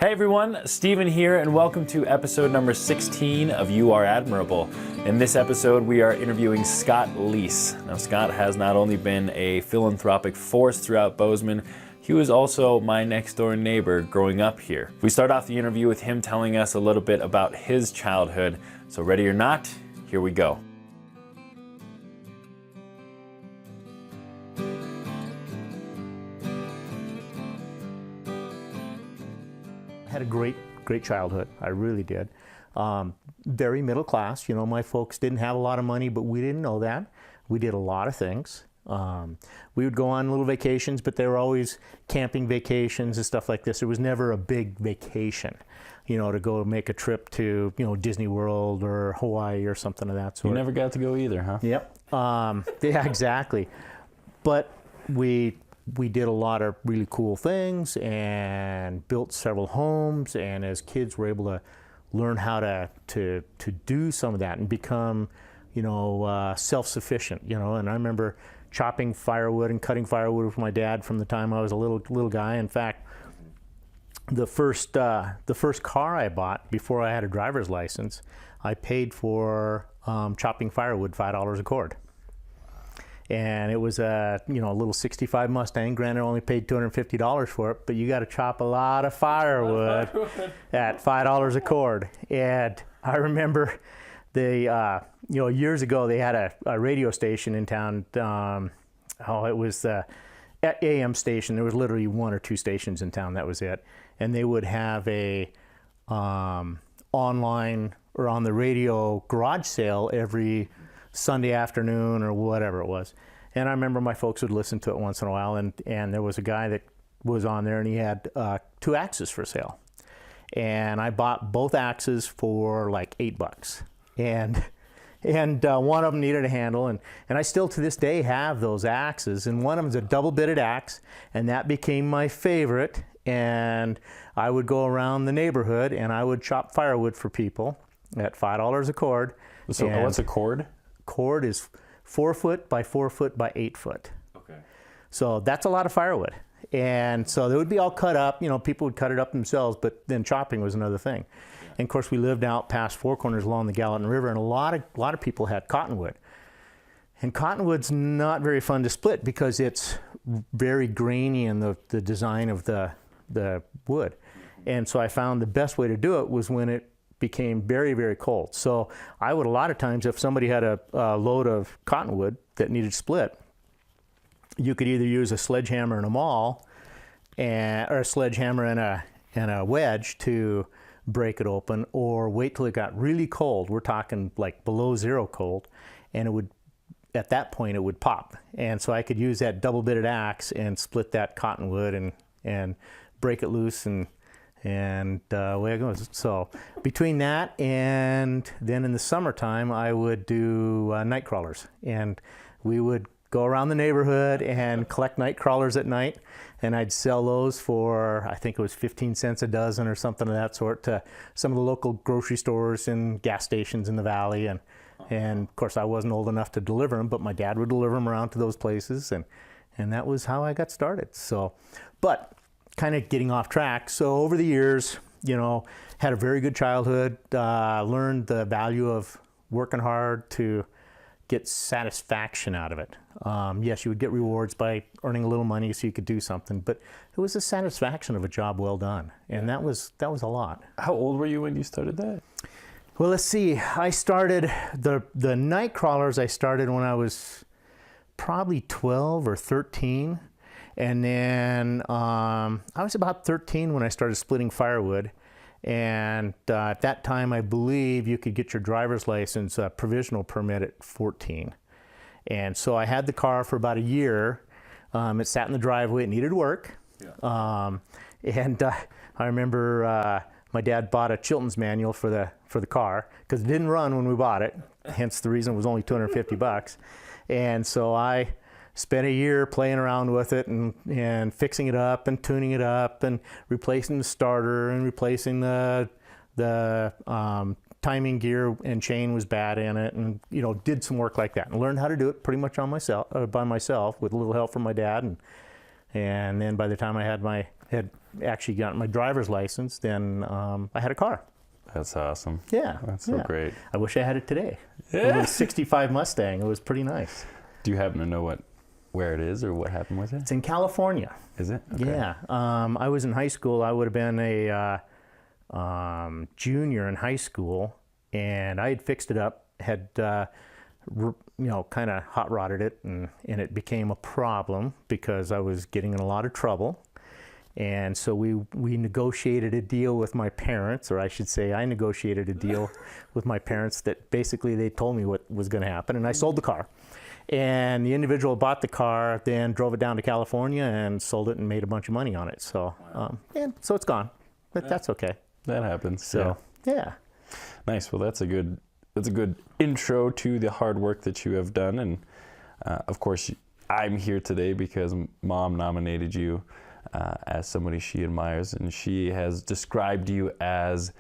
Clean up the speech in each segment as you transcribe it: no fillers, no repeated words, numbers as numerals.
Hey everyone, Steven here, and welcome to episode number 16 of You Are Admirable. In this episode, we are interviewing Scott Lease. Now, Scott has not only been a philanthropic force throughout Bozeman, he was also my next door neighbor growing up here. We start off the interview with him telling us a little bit about his childhood. So ready or not, here we go. I had a great childhood. I really did. Very middle class. You know, my folks didn't have a lot of money, but we didn't know that. We did a lot of things. We would go on little vacations, but they were always camping vacations and stuff like this. There was never a big vacation, you know, to go make a trip to, you know, Disney World or Hawaii or something of that sort. You never got to go either, huh? Yep. Yeah, exactly. But we did a lot of really cool things and built several homes, and as kids were able to learn how to do some of that and become, you know, self-sufficient, you know. And I remember chopping firewood and cutting firewood with my dad from the time I was a little guy. In fact, the first car I bought before I had a driver's license, I paid for chopping firewood $5 a cord. And it was a, you know, a little 65 Mustang. Granted, I only paid $250 for it, but you got to chop a lot of firewood at $5 a cord. And I remember they, you know, years ago they had a radio station in town. It was at AM station. There was literally one or two stations in town. That was it. And they would have a online or on the radio garage sale every Sunday afternoon or whatever it was. And I remember my folks would listen to it once in a while, and there was a guy that was on there, and he had 2 axes for sale. And I bought both axes for like $8. And one of them needed a handle, and I still to this day have those axes, and one of them is a double-bitted axe, and that became my favorite. And I would go around the neighborhood and I would chop firewood for people at $5 a cord. So what's a cord? Cord is 4 foot by 4 foot by 8 foot. Okay. So that's a lot of firewood. And so they would be all cut up. You know, people would cut it up themselves, but then chopping was another thing. Yeah. And of course, we lived out past Four Corners along the Gallatin River, and a lot of people had cottonwood. And cottonwood's not very fun to split because it's very grainy in the design of the wood. And so I found the best way to do it was when it became very, very cold. So I would, a lot of times, if somebody had a load of cottonwood that needed split, you could either use a sledgehammer and a maul, or a sledgehammer and a wedge to break it open, or wait till it got really cold. We're talking like below zero cold, and it would, at that point, it would pop. And so I could use that double-bitted axe and split that cottonwood and break it loose, and away it goes. So between that and then in the summertime, I would do night crawlers, and we would go around the neighborhood and collect night crawlers at night, and I'd sell those for, I think it was 15 cents a dozen or something of that sort, to some of the local grocery stores and gas stations in the valley. And of course I wasn't old enough to deliver them, but my dad would deliver them around to those places, and that was how I got started. So, but kind of getting off track. So over the years, you know, had a very good childhood, learned the value of working hard to get satisfaction out of it. Yes, you would get rewards by earning a little money so you could do something, but it was the satisfaction of a job well done. And that was a lot. How old were you when you started that? Well, let's see. I started the night crawlers. I started when I was probably 12 or 13. And then I was about 13 when I started splitting firewood. And at that time, I believe you could get your driver's license provisional permit at 14. And so I had the car for about a year. It sat in the driveway. It needed work. Yeah. I remember my dad bought a Chilton's manual for the car because it didn't run when we bought it. Hence the reason it was only $250. And so I spent a year playing around with it and fixing it up and tuning it up and replacing the starter and replacing the timing gear and chain was bad in it, and you know, did some work like that and learned how to do it pretty much on myself, by myself, with a little help from my dad. And then by the time I had actually got my driver's license, then I had a car. That's awesome. Yeah. That's so great. I wish I had it today. Yeah. It was a 65 Mustang. It was pretty nice. Do you happen to know where it is or what happened with it? It's in California. Is it? Okay. Yeah. I was in high school. I would have been a junior in high school, and I had fixed it up, had kind of hot rodded it, and it became a problem because I was getting in a lot of trouble. And so we negotiated a deal with my parents, or I should say I negotiated a deal with my parents that basically they told me what was going to happen, and I sold the car. And the individual who bought the car then drove it down to California and sold it and made a bunch of money on it. So, and so it's gone, but that's okay. That happens. So, yeah. Nice. Well, that's a good intro to the hard work that you have done. And of course, I'm here today because Mom nominated you as somebody she admires, and she has described you as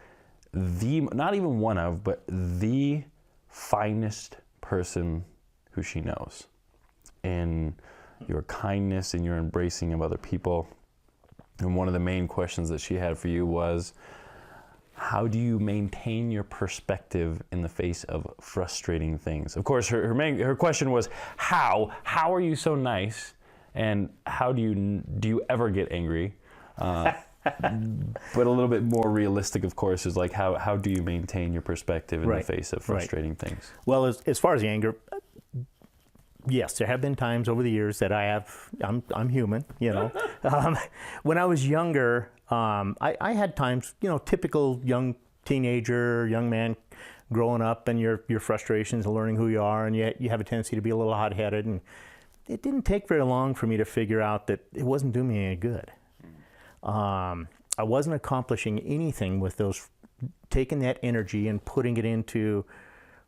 not even one of, but the finest person who she knows. In your kindness and your embracing of other people. And one of the main questions that she had for you was, how do you maintain your perspective in the face of frustrating things? Of course, her question was, how are you so nice, and how do you ever get angry? But a little bit more realistic, of course, is like, how do you maintain your perspective in the face of frustrating things? Well, as far as the anger, yes, there have been times over the years that I'm human, you know. When I was younger, I had times, typical young teenager, young man growing up, and your frustrations and learning who you are, and you have a tendency to be a little hot-headed. And it didn't take very long for me to figure out that it wasn't doing me any good. I wasn't accomplishing anything with taking that energy and putting it into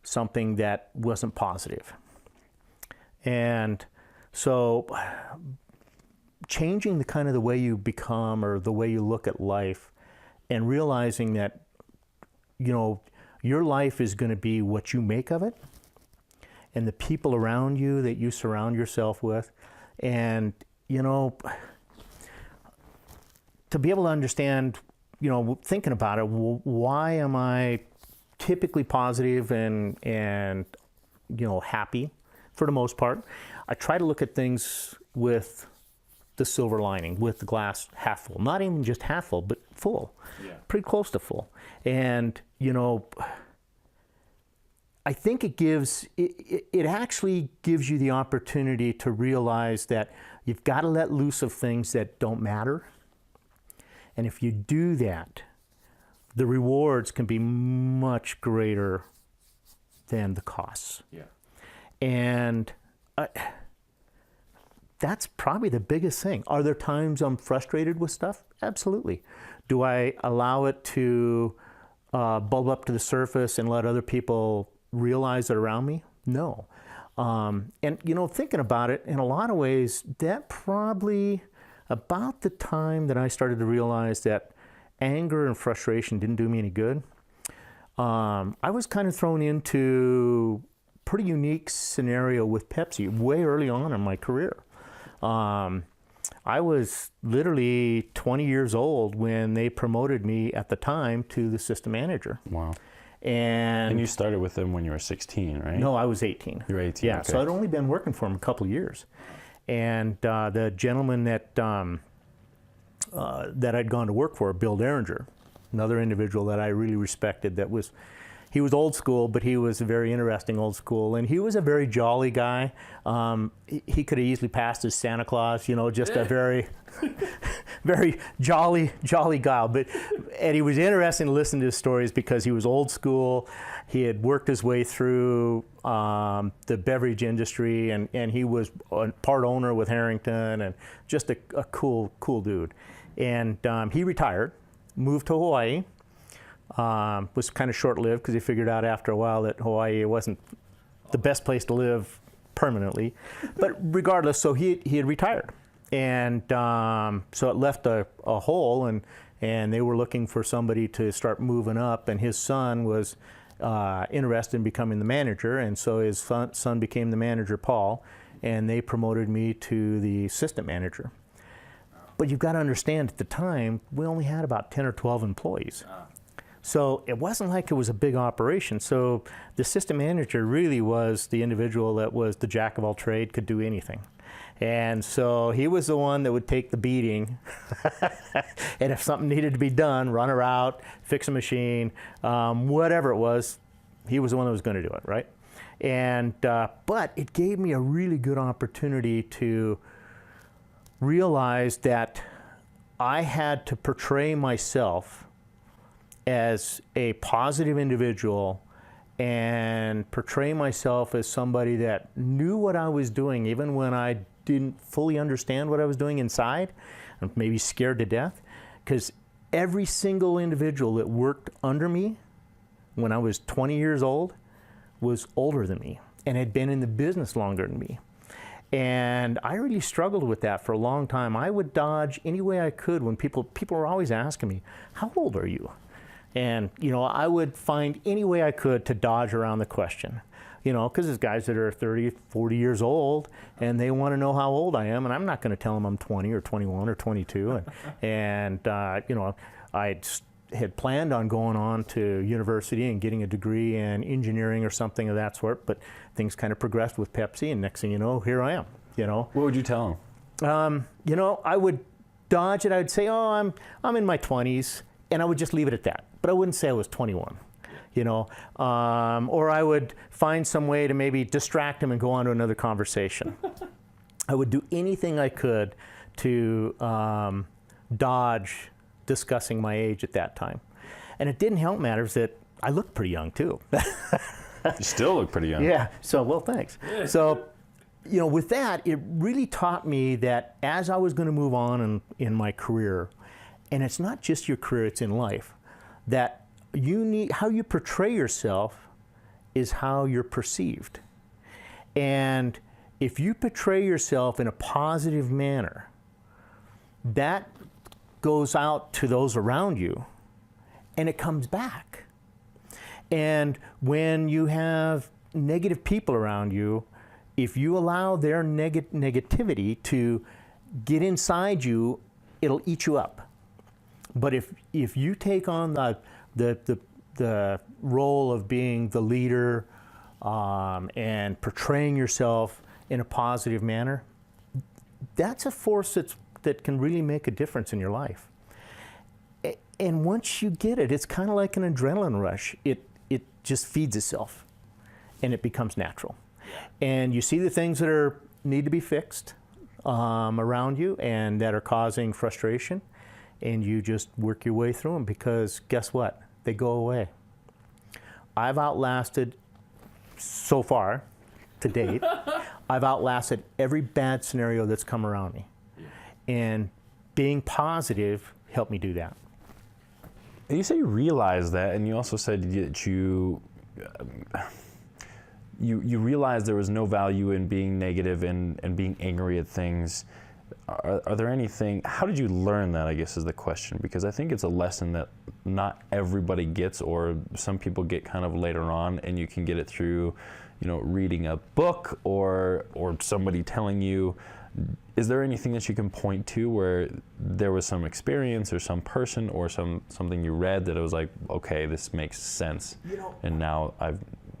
something that wasn't positive. And so changing the way you become or the way you look at life, and realizing that, your life is going to be what you make of it, and the people around you that you surround yourself with. And, to be able to understand, thinking about it, why am I typically positive and happy? For the most part, I try to look at things with the silver lining, with the glass half full. Not even just half full, but full. Yeah. Pretty close to full. And, I think it actually gives you the opportunity to realize that you've got to let loose of things that don't matter. And if you do that, the rewards can be much greater than the costs. Yeah. And that's probably the biggest thing. Are there times I'm frustrated with stuff? Absolutely. Do I allow it to bubble up to the surface and let other people realize it around me? No. And, thinking about it, in a lot of ways, that probably about the time that I started to realize that anger and frustration didn't do me any good. I was kind of thrown into pretty unique scenario with Pepsi way early on in my career. I was literally 20 years old when they promoted me at the time to the system manager. Wow. And you started with them when you were 16, right? No, I was 18. You were 18, yeah, okay. So I'd only been working for them a couple of years. And the gentleman that I'd gone to work for, Bill Derringer, another individual that I really respected, he was old school, but he was a very interesting old school, and he was a very jolly guy. He could have easily passed as Santa Claus, just a very, very jolly guy. And he was interesting to listen to his stories because he was old school. He had worked his way through the beverage industry, and he was a part owner with Harrington, and just a cool dude. And he retired, moved to Hawaii. Was kind of short-lived because he figured out after a while that Hawaii wasn't the best place to live permanently. But regardless, so he had retired. And so it left a hole, and they were looking for somebody to start moving up, and his son was interested in becoming the manager, and so his son became the manager, Paul, and they promoted me to the assistant manager. But you've got to understand, at the time, we only had about 10 or 12 employees. So it wasn't like it was a big operation. So the assistant manager really was the individual that was the jack of all trade, could do anything. And so he was the one that would take the beating. And if something needed to be done, run her out, fix a machine, whatever it was, he was the one that was going to do it, right? And but it gave me a really good opportunity to realize that I had to portray myself as a positive individual and portray myself as somebody that knew what I was doing, even when I didn't fully understand what I was doing inside, and maybe scared to death, because every single individual that worked under me when I was 20 years old was older than me and had been in the business longer than me. And I really struggled with that for a long time. I would dodge any way I could when people were always asking me, how old are you? And, I would find any way I could to dodge around the question, because there's guys that are 30, 40 years old, and they want to know how old I am, and I'm not going to tell them I'm 20 or 21 or 22. And I had planned on going on to university and getting a degree in engineering or something of that sort, but things kind of progressed with Pepsi, and next thing you know, here I am, What would you tell them? I would dodge it. I would say, oh, I'm in my 20s, and I would just leave it at that. But I wouldn't say I was 21, or I would find some way to maybe distract them and go on to another conversation. I would do anything I could to dodge discussing my age at that time. And it didn't help matters that I looked pretty young too. You still look pretty young. Yeah, well, thanks. So, with that, it really taught me that as I was going to move on in my career, and it's not just your career, it's in life, that how you portray yourself is how you're perceived. And if you portray yourself in a positive manner, that goes out to those around you, and it comes back. And when you have negative people around you, if you allow their negativity to get inside you, it'll eat you up. But if you take on the role of being the leader and portraying yourself in a positive manner, that's a force that can really make a difference in your life. And once you get it, it's kind of like an adrenaline rush. It just feeds itself, and it becomes natural. And you see the things that need to be fixed around you and that are causing frustration, and you just work your way through them, because guess what? They go away. I've outlasted, so far, to date, I've outlasted every bad scenario that's come around me. And being positive helped me do that. You say you realized that, and you also said that you realized there was no value in being negative and being angry at things. Are there anything, how did you learn that, I guess, is the question? Because I think it's a lesson that not everybody gets, or some people get kind of later on, and you can get it through, reading a book or somebody telling you. Is there anything that you can point to where there was some experience or some person or something you read that it was like, okay, this makes sense, and now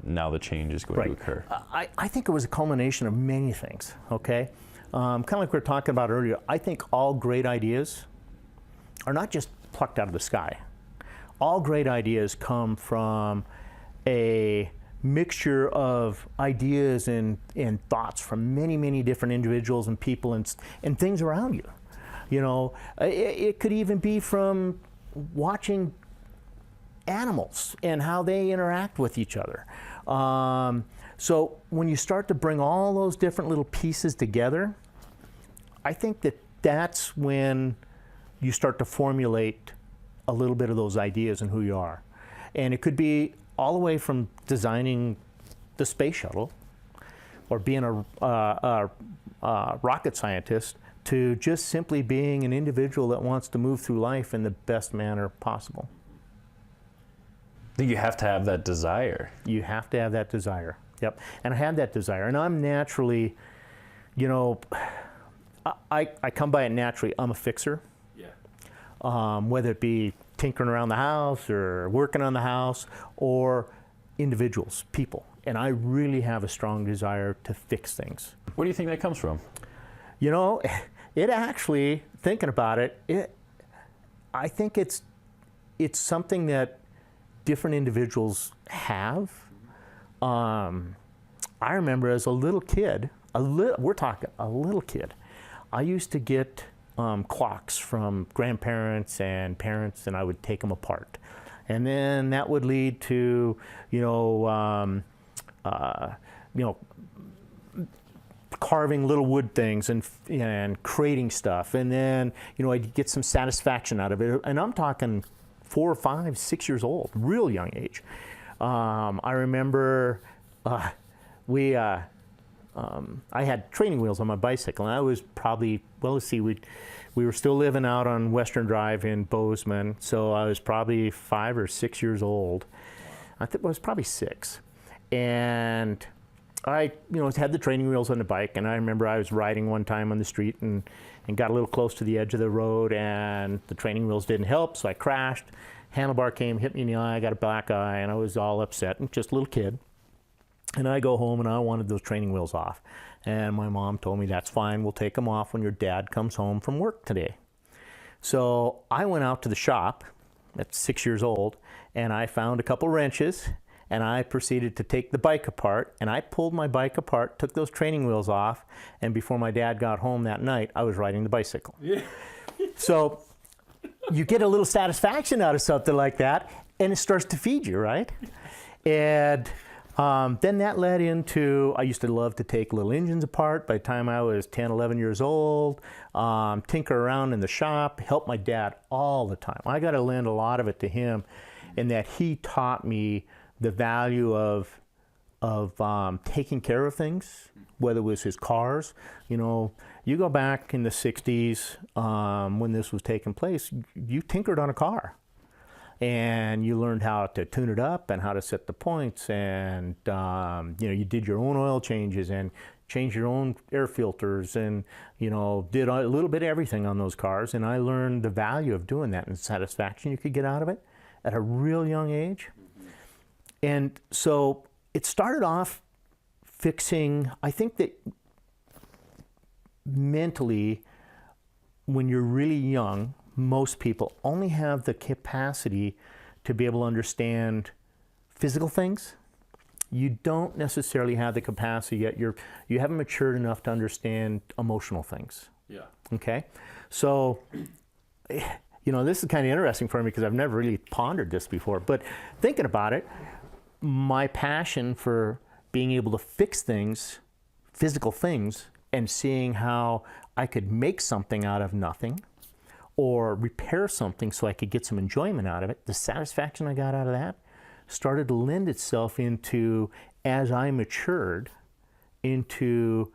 the change is going to occur? I think it was a culmination of many things, okay? Kind of like we were talking about earlier, I think all great ideas are not just plucked out of the sky. All great ideas come from a mixture of ideas and thoughts from many, many different individuals and people and things around you. It could even be from watching animals and how they interact with each other. So when you start to bring all those different little pieces together, I think that's when you start to formulate a little bit of those ideas and who you are. And it could be all the way from designing the space shuttle or being a rocket scientist to just simply being an individual that wants to move through life in the best manner possible. I think you have to have that desire. You have to have that desire. Yep. And I had that desire. And I'm naturally, I come by it naturally. I'm a fixer. Yeah. Whether it be tinkering around the house or working on the house or individuals, people. And I really have a strong desire to fix things. Where do you think that comes from? You know, it actually, thinking about it, I think it's something that different individuals have. I remember as a little kid, we're talking a little kid, I used to get clocks from grandparents and parents, and I would take them apart. And then that would lead to, carving little wood things and creating stuff. And then, I'd get some satisfaction out of it. And I'm talking 4 or 5, 6 years old, real young age. I remember I had training wheels on my bicycle, and I was probably, we were still living out on Western Drive in Bozeman, so I was probably 5 or 6 years old. I think I was probably 6. And I, had the training wheels on the bike, and I remember I was riding one time on the street and got a little close to the edge of the road, and the training wheels didn't help, so I crashed. Handlebar came, hit me in the eye, I got a black eye, and I was all upset, and just a little kid. And I go home, and I wanted those training wheels off. And my mom told me, that's fine, we'll take them off when your dad comes home from work today. So I went out to the shop at 6 years old, and I found a couple wrenches, and I proceeded to take the bike apart, and I pulled my bike apart, took those training wheels off, and before my dad got home that night, I was riding the bicycle. Yeah. So you get a little satisfaction out of something like that, and it starts to feed you, right? And then that led into, I used to love to take little engines apart. By the time I was 10, 11 years old, tinker around in the shop, help my dad all the time. I got to lend a lot of it to him in that he taught me the value of taking care of things, whether it was his cars. You go back in the 60s when this was taking place, you tinkered on a car. And you learned how to tune it up and how to set the points, and you did your own oil changes and changed your own air filters, and did a little bit of everything on those cars. And I learned the value of doing that and the satisfaction you could get out of it at a real young age. And so it started off fixing. I think that mentally, when you're really young, most people only have the capacity to be able to understand physical things. You don't necessarily have the capacity yet. You haven't matured enough to understand emotional things. Yeah. Okay? So, this is kind of interesting for me because I've never really pondered this before. But thinking about it, my passion for being able to fix things, physical things, and seeing how I could make something out of nothing, or repair something so I could get some enjoyment out of it, the satisfaction I got out of that started to lend itself into, as I matured, into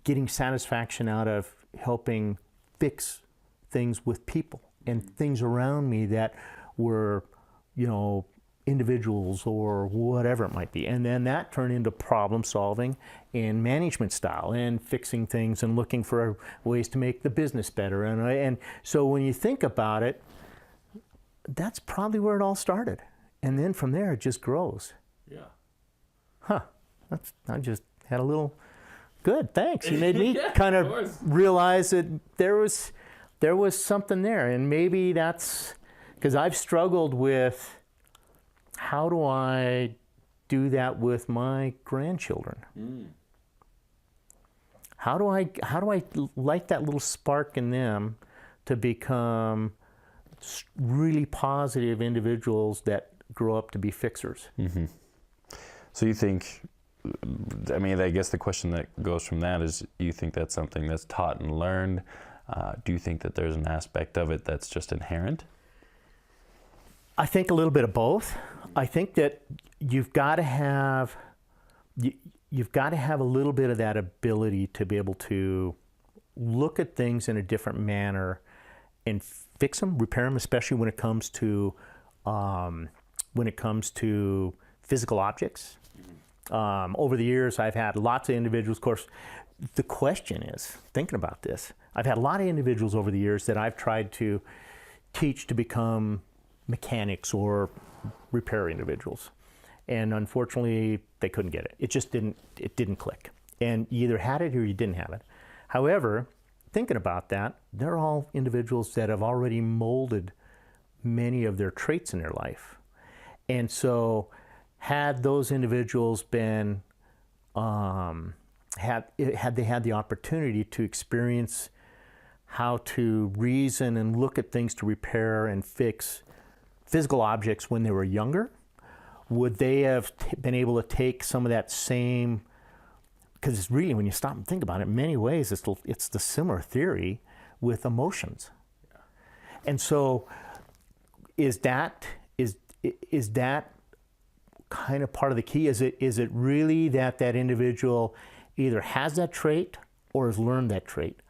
getting satisfaction out of helping fix things with people and things around me that were, individuals or whatever it might be. And then that turned into problem solving and management style and fixing things and looking for ways to make the business better. And so when you think about it, that's probably where it all started. And then from there, it just grows. Yeah. Huh. I just had a little, good, thanks. You made me Yeah, kind of of realize that there was something there. And maybe that's because I've struggled with, how do I do that with my grandchildren? How do I light that little spark in them to become really positive individuals that grow up to be fixers? Mm-hmm. So you think, I guess the question that goes from that is, you think that's something that's taught and learned? Do you think that there's an aspect of it that's just inherent? I think a little bit of both. I think that you've got to have a little bit of that ability to be able to look at things in a different manner and fix them, repair them, especially when it comes to physical objects. Over the years, I've had lots of individuals. Of course, the question is, thinking about this, I've had a lot of individuals over the years that I've tried to teach to become mechanics or repair individuals. And unfortunately, they couldn't get it. It didn't click. And you either had it or you didn't have it. However, thinking about that, they're all individuals that have already molded many of their traits in their life. And so had those individuals been, had they had the opportunity to experience how to reason and look at things to repair and fix physical objects when they were younger, would they have been able to take some of that same, because it's really, when you stop and think about it, in many ways, it's the similar theory with emotions. Yeah. And so is that kind of part of the key? Is it really that individual either has that trait or has learned that trait?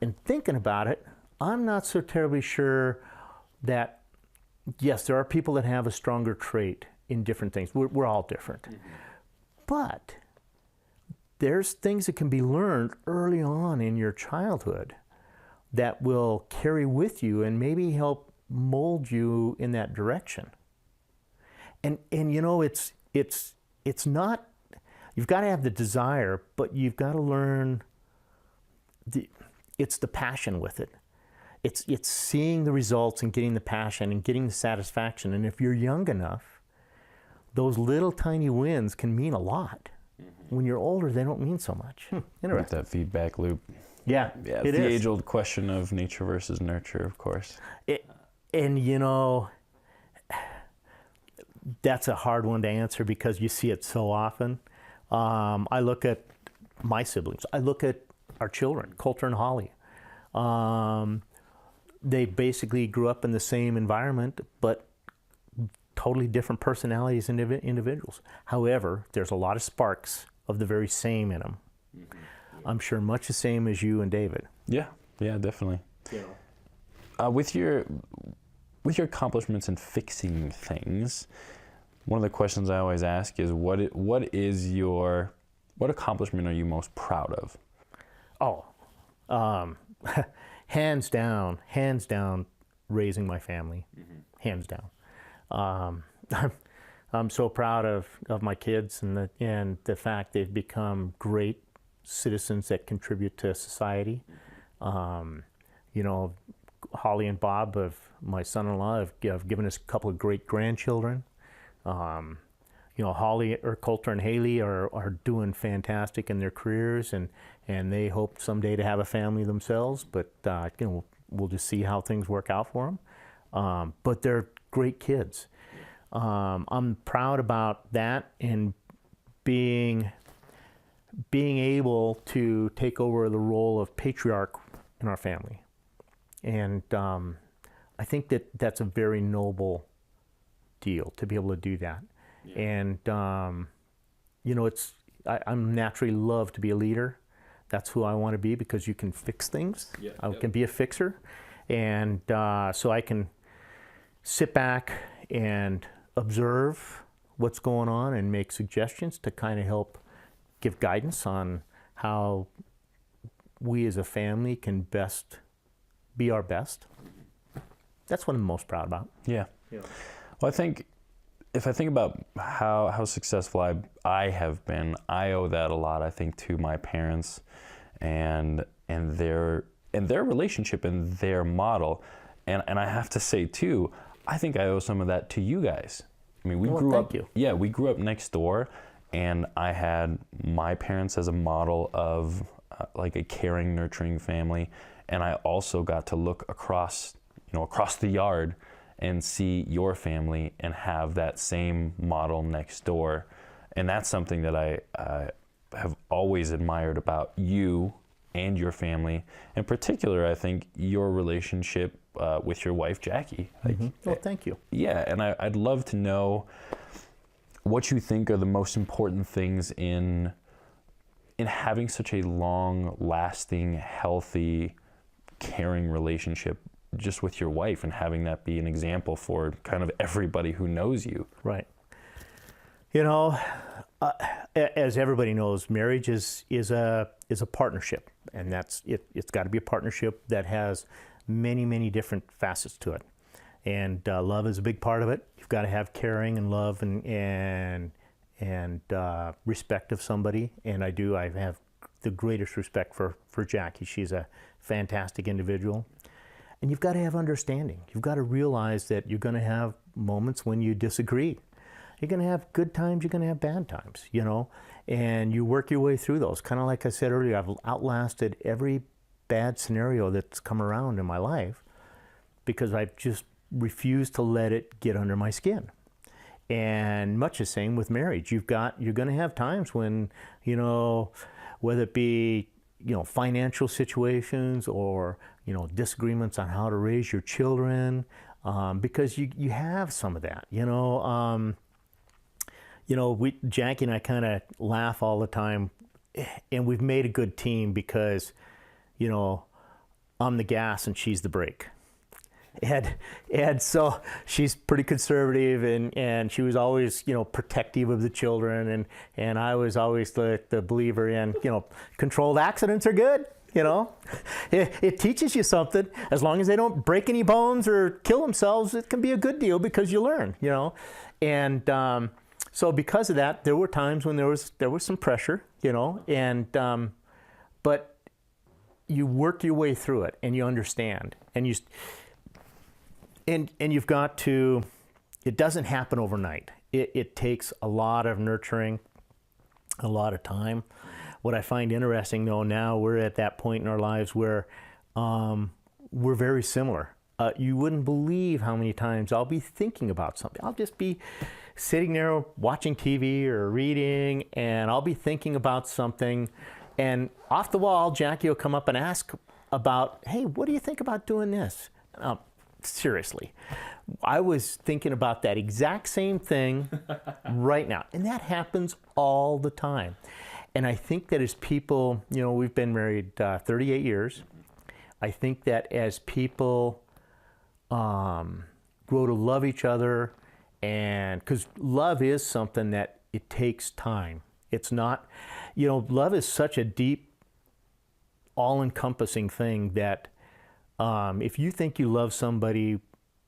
And thinking about it, I'm not so terribly sure that, yes, there are people that have a stronger trait in different things. We're all different. Mm-hmm. But there's things that can be learned early on in your childhood that will carry with you and maybe help mold you in that direction. And you know, it's not, you've got to have the desire, but you've got to learn it's the passion with it. It's seeing the results and getting the passion and getting the satisfaction. And if you're young enough, those little tiny wins can mean a lot. Mm-hmm. When you're older, they don't mean so much. Interesting. That feedback loop. Yeah, it's the age-old question of nature versus nurture, of course. And you know, that's a hard one to answer because you see it so often. I look at my siblings. I look at our children, Coulter and Holly. They basically grew up in the same environment, but totally different personalities and individuals. However, there's a lot of sparks of the very same in them. Mm-hmm. I'm sure much the same as you and David. Yeah, definitely. Yeah. With your accomplishments in fixing things, one of the questions I always ask is, what accomplishment are you most proud of? Hands down, raising my family. Mm-hmm. Hands down. I'm so proud of my kids and the fact they've become great citizens that contribute to society. You know, Holly and Bob, my son-in-law, have given us a couple of great grandchildren. You know, Coulter and Haley are doing fantastic in their careers, and they hope someday to have a family themselves. But you know, we'll just see how things work out for them. But they're great kids. I'm proud about that and being able to take over the role of patriarch in our family. And I think that's a very noble deal to be able to do that. Yeah. And you know, I'm naturally love to be a leader. That's who I want to be because you can fix things. Yeah. I can be a fixer, and so I can sit back and observe what's going on and make suggestions to kind of help give guidance on how we as a family can best be our best. That's what I'm most proud about. Yeah. Well, if I think about how successful I have been, I owe that a lot, I think, to my parents and their relationship and their model. And I have to say too, I think I owe some of that to you guys. I mean, we grew up next door, and I had my parents as a model of like a caring, nurturing family, and I also got to look across the yard and see your family and have that same model next door. And that's something that I have always admired about you and your family. In particular, I think your relationship with your wife, Jackie. Mm-hmm. Well, thank you. Yeah, and I'd love to know what you think are the most important things in having such a long-lasting, healthy, caring relationship just with your wife, and having that be an example for kind of everybody who knows you. Right. You know, as everybody knows, marriage is a partnership, and it's got to be a partnership that has many different facets to it. And love is a big part of it. You've got to have caring and love and respect of somebody. And I do. I have the greatest respect for Jackie. She's a fantastic individual. And you've got to have understanding. You've got to realize that you're going to have moments when you disagree. You're going to have good times, you're going to have bad times, you know, and you work your way through those. Kind of like I said earlier, I've outlasted every bad scenario that's come around in my life because I've just refused to let it get under my skin. And much the same with marriage. You're going to have times when, you know, whether it be, you know, financial situations or, you know, disagreements on how to raise your children, because you have some of that, you know. Jackie and I kind of laugh all the time, and we've made a good team because, you know, I'm the gas and she's the brake. And so she's pretty conservative, and she was always, you know, protective of the children, and I was always the believer in, you know, controlled accidents are good, you know. It teaches you something. As long as they don't break any bones or kill themselves, it can be a good deal because you learn, you know. And so because of that, there were times when there was some pressure, you know, and but you work your way through it, and you understand, and you've got to. It doesn't happen overnight. It takes a lot of nurturing, a lot of time. What I find interesting, though, now we're at that point in our lives where we're very similar. You wouldn't believe how many times I'll be thinking about something. I'll just be sitting there watching TV or reading, and I'll be thinking about something, and off the wall, Jackie will come up and ask about, hey, what do you think about doing this? Seriously, I was thinking about that exact same thing right now, and that happens all the time. And I think that as people, you know, we've been married 38 years. I think that as people grow to love each other, and because love is something that it takes time. It's not, you know, love is such a deep, all-encompassing thing that if you think you love somebody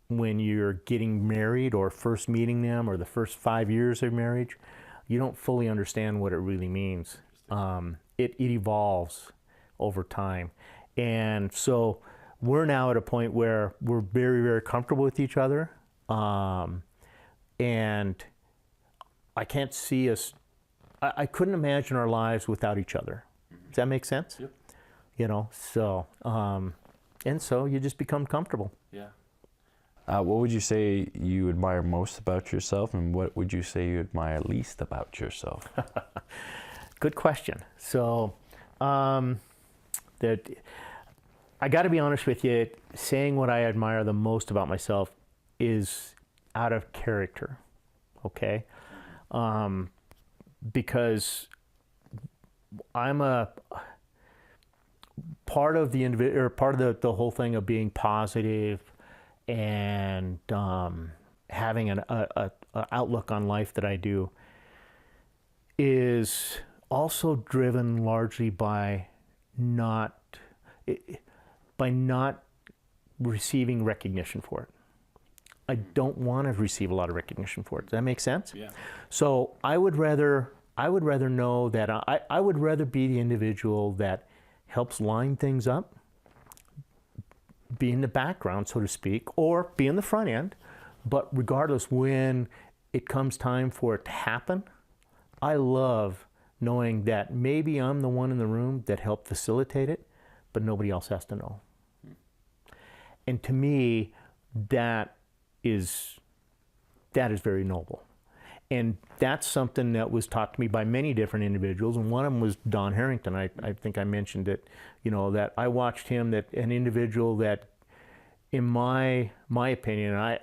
when you're getting married or first meeting them or the first 5 years of marriage, you don't fully understand what it really means. It evolves over time. And so we're now at a point where we're very comfortable with each other. And I can't see us, I couldn't imagine our lives without each other. Does that make sense? Yep. You know, so, and so you just become comfortable. Yeah. What would you say you admire most about yourself, and what would you say you admire least about yourself? Good question. So, that I got to be honest with you, saying what I admire the most about myself is out of character, okay? Because I'm a part of the individual, or part of the whole thing of being positive and having an outlook on life that I do is also driven largely by not receiving recognition for it. I don't want to receive a lot of recognition for it. Does that make sense? Yeah. So I would rather know that I would rather be the individual that helps line things up, be in the background, so to speak, or be in the front end. But regardless, when it comes time for it to happen, I love knowing that maybe I'm the one in the room that helped facilitate it, but nobody else has to know. And to me, that is very noble. And that's something that was taught to me by many different individuals, and one of them was Don Harrington. I think I mentioned it, you know, that I watched him, that an individual that, in my opinion, I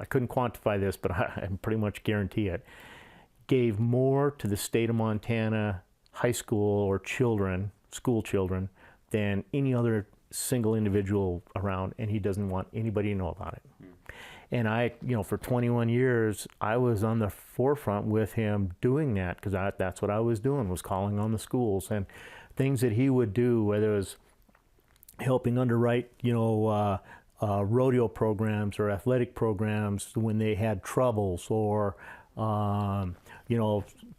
couldn't quantify this, but I pretty much guarantee it, gave more to the state of Montana high school or school children, than any other single individual around, and he doesn't want anybody to know about it. And I, for 21 years, I was on the forefront with him doing that, because that's what I was doing, was calling on the schools and things that he would do, whether it was helping underwrite, rodeo programs or athletic programs when they had troubles, or,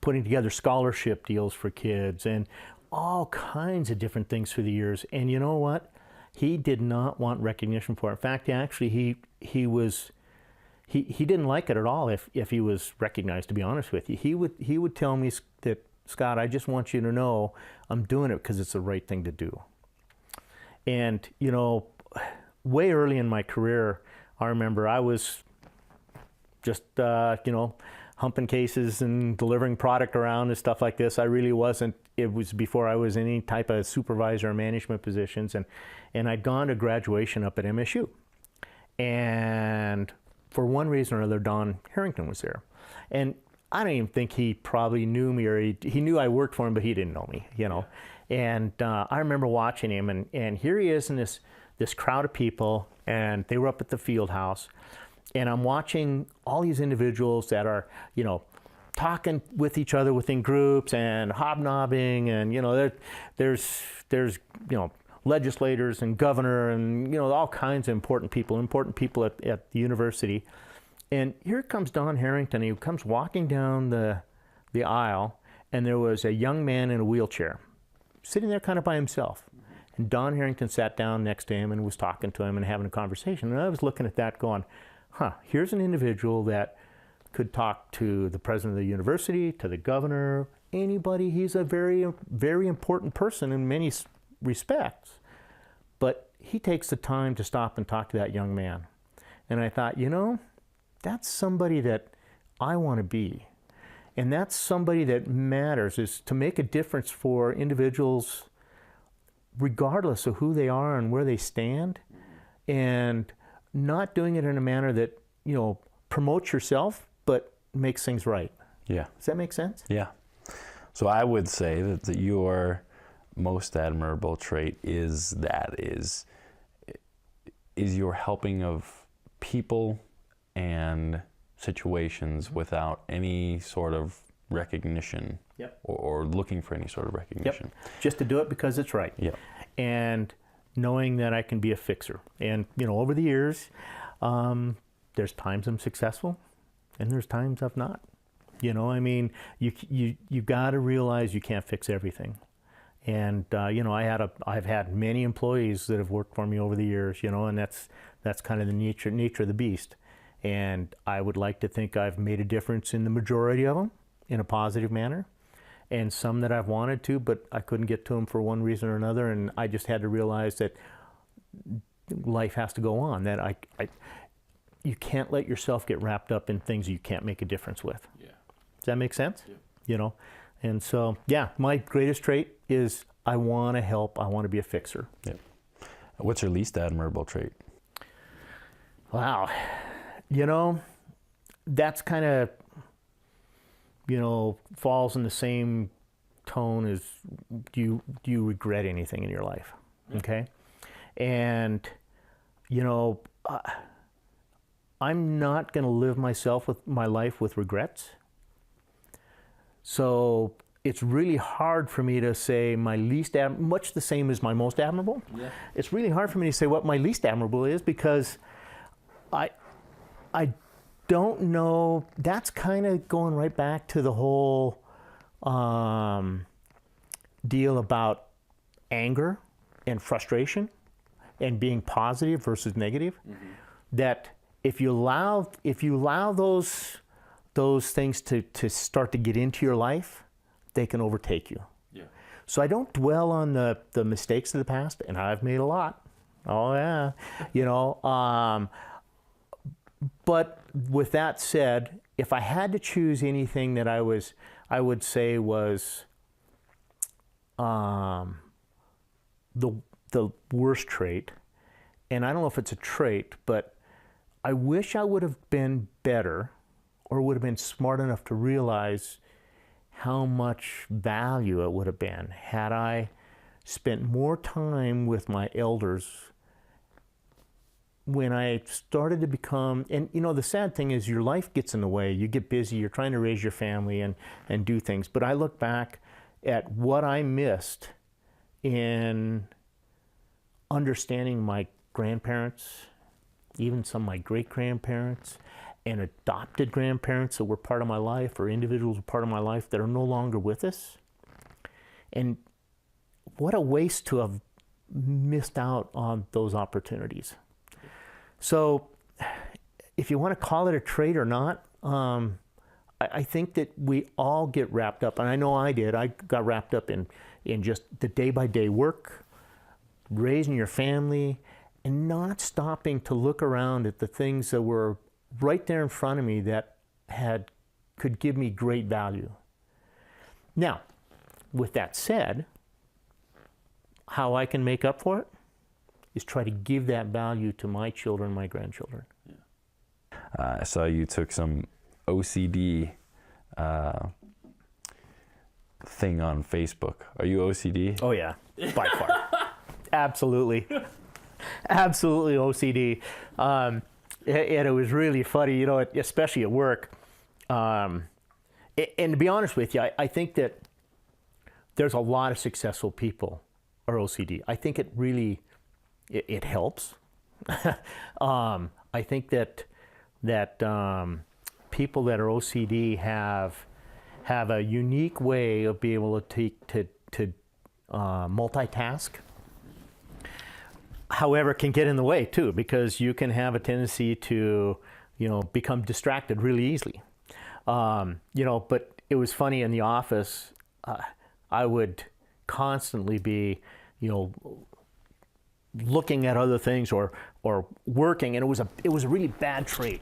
putting together scholarship deals for kids, and all kinds of different things through the years. And you know what? He did not want recognition for it. In fact, actually, he didn't like it at all if he was recognized, to be honest with you. He would tell me that, Scott, I just want you to know I'm doing it because it's the right thing to do. And, way early in my career, I remember I was just, humping cases and delivering product around and stuff like this. I really wasn't. It was before I was in any type of supervisor or management positions. And I'd gone to graduation up at MSU. And for one reason or another, Don Harrington was there. And I don't even think he probably knew me, or he knew I worked for him, but he didn't know me, And I remember watching him, and here he is in this crowd of people, and they were up at the field house. And I'm watching all these individuals that are, talking with each other within groups and hobnobbing, and, there's legislators and governor and, all kinds of important people at the university. And here comes Don Harrington. He comes walking down the aisle, and there was a young man in a wheelchair sitting there kind of by himself. And Don Harrington sat down next to him and was talking to him and having a conversation. And I was looking at that going, here's an individual that could talk to the president of the university, to the governor, anybody. He's a very, very important person in many respects. But he takes the time to stop and talk to that young man. And I thought, that's somebody that I want to be. And that's somebody that matters, is to make a difference for individuals regardless of who they are and where they stand, and not doing it in a manner that, promotes yourself, but makes things right. Yeah. Does that make sense? Yeah. So I would say that your most admirable trait is your helping of people and situations without any sort of recognition. Yep. or looking for any sort of recognition. Yep. Just to do it because it's right. Yep. And knowing that I can be a fixer. And, over the years, there's times I'm successful and there's times I've not. You got to realize you can't fix everything. And, I've had many employees that have worked for me over the years, and that's kind of the nature of the beast. And I would like to think I've made a difference in the majority of them in a positive manner. And some that I've wanted to, but I couldn't get to them for one reason or another. And I just had to realize that life has to go on, that you can't let yourself get wrapped up in things you can't make a difference with. Yeah. Does that make sense? Yeah. And so, my greatest trait is I want to help. I want to be a fixer. Yeah. What's your least admirable trait? Wow. That's kind of, falls in the same tone as do you regret anything in your life? Okay. And, I'm not going to live my life with regrets. So it's really hard for me to say my least much the same as my most admirable. Yeah. It's really hard for me to say what my least admirable is, because I don't know. That's kind of going right back to the whole deal about anger and frustration and being positive versus negative. Mm-hmm. That if you allow those things to start to get into your life, they can overtake you. Yeah. So I don't dwell on the mistakes of the past, and I've made a lot. Oh yeah, But with that said, if I had to choose anything that I would say was the worst trait, and I don't know if it's a trait, but I wish I would have been better, or would have been smart enough to realize how much value it would have been had I spent more time with my elders when I started to become, and you know, the sad thing is your life gets in the way. You get busy, you're trying to raise your family and do things. But I look back at what I missed in understanding my grandparents, even some of my great-grandparents, and adopted grandparents that were part of my life, or individuals who were part of my life that are no longer with us. And what a waste to have missed out on those opportunities. So if you want to call it a trait or not, I think that we all get wrapped up, and I know I did. I got wrapped up in just the day-by-day work, raising your family, and not stopping to look around at the things that were right there in front of me that could give me great value. Now, with that said, how I can make up for it is try to give that value to my children, my grandchildren. Yeah. I saw you took some OCD thing on Facebook. Are you OCD? Oh yeah, by far. Absolutely. Absolutely OCD. And it was really funny, you know, especially at work. And to be honest with you, I think that there's a lot of successful people are OCD. I think it really, it helps. I think that people that are OCD have a unique way of being able to multitask. However, it can get in the way too, because you can have a tendency to, you know, become distracted really easily. You know, but it was funny in the office. I would constantly be, you know, looking at other things or working, and it was a really bad trait.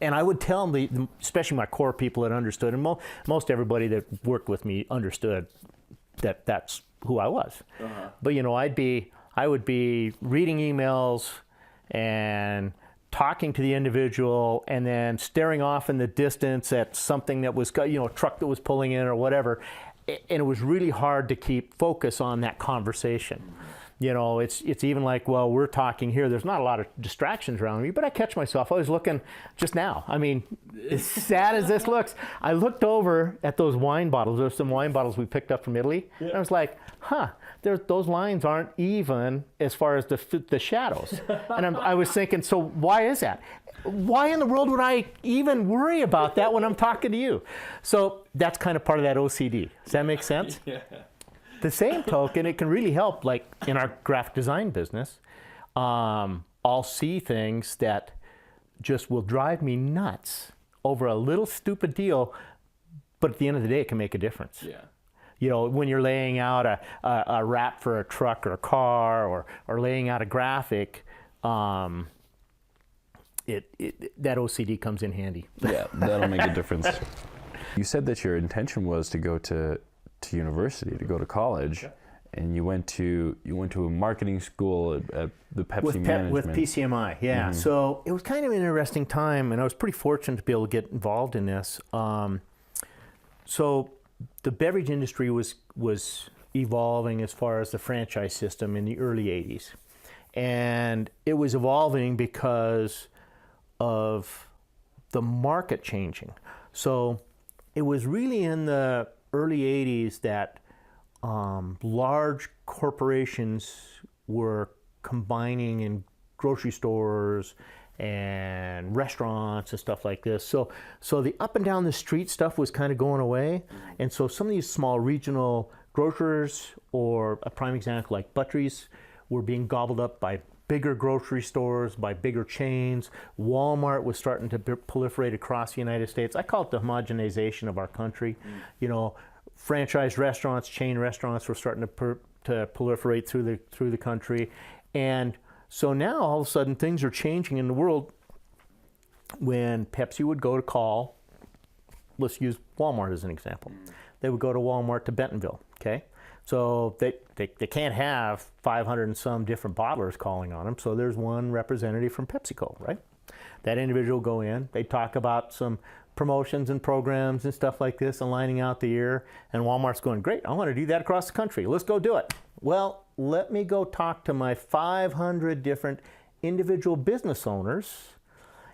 And I would tell them, especially my core people that understood, and most everybody that worked with me understood that that's who I was. Uh-huh. But you know, I would be reading emails and talking to the individual, and then staring off in the distance at something that was, you know, a truck that was pulling in or whatever. And it was really hard to keep focus on that conversation. You know, it's even like, well, we're talking here. There's not a lot of distractions around me, but I catch myself. I was looking just now. I mean, as sad as this looks, I looked over at those wine bottles. There's some wine bottles we picked up from Italy. Yeah. And I was like, those lines aren't even as far as the shadows. And I was thinking, so why is that? Why in the world would I even worry about that when I'm talking to you? So that's kind of part of that OCD. Does that make sense? Yeah. The same token, it can really help, like in our graphic design business. I'll see things that just will drive me nuts over a little stupid deal, but at the end of the day, it can make a difference. Yeah. You know, when you're laying out a wrap for a truck or a car, or laying out a graphic, that OCD comes in handy. Yeah, that'll make a difference. You said that your intention was to go to university, to go to college, and you went to a marketing school at the Pepsi management. With PCMI, yeah. Mm-hmm. So it was kind of an interesting time, and I was pretty fortunate to be able to get involved in this. So the beverage industry was evolving as far as the franchise system in the early 80s. And it was evolving because of the market changing. So it was really in the early 80s that large corporations were combining in grocery stores and restaurants and stuff like this. So the up and down the street stuff was kind of going away. And so some of these small regional grocers, or a prime example like Buttrey's, were being gobbled up by bigger grocery stores, by bigger chains. Walmart was starting to proliferate across the United States. I call it the homogenization of our country. You know, franchise restaurants, chain restaurants were starting to proliferate through the country. And so now all of a sudden things are changing in the world. When Pepsi would go to call, let's use Walmart as an example. They would go to Walmart to Bentonville, okay? So they can't have 500 and some different bottlers calling on them. So there's one representative from Pepsi-Cola, right? That individual will go in, they talk about some promotions and programs and stuff like this and lining out the year, and Walmart's going, great, I want to do that across the country. Let's go do it. Well, let me go talk to my 500 different individual business owners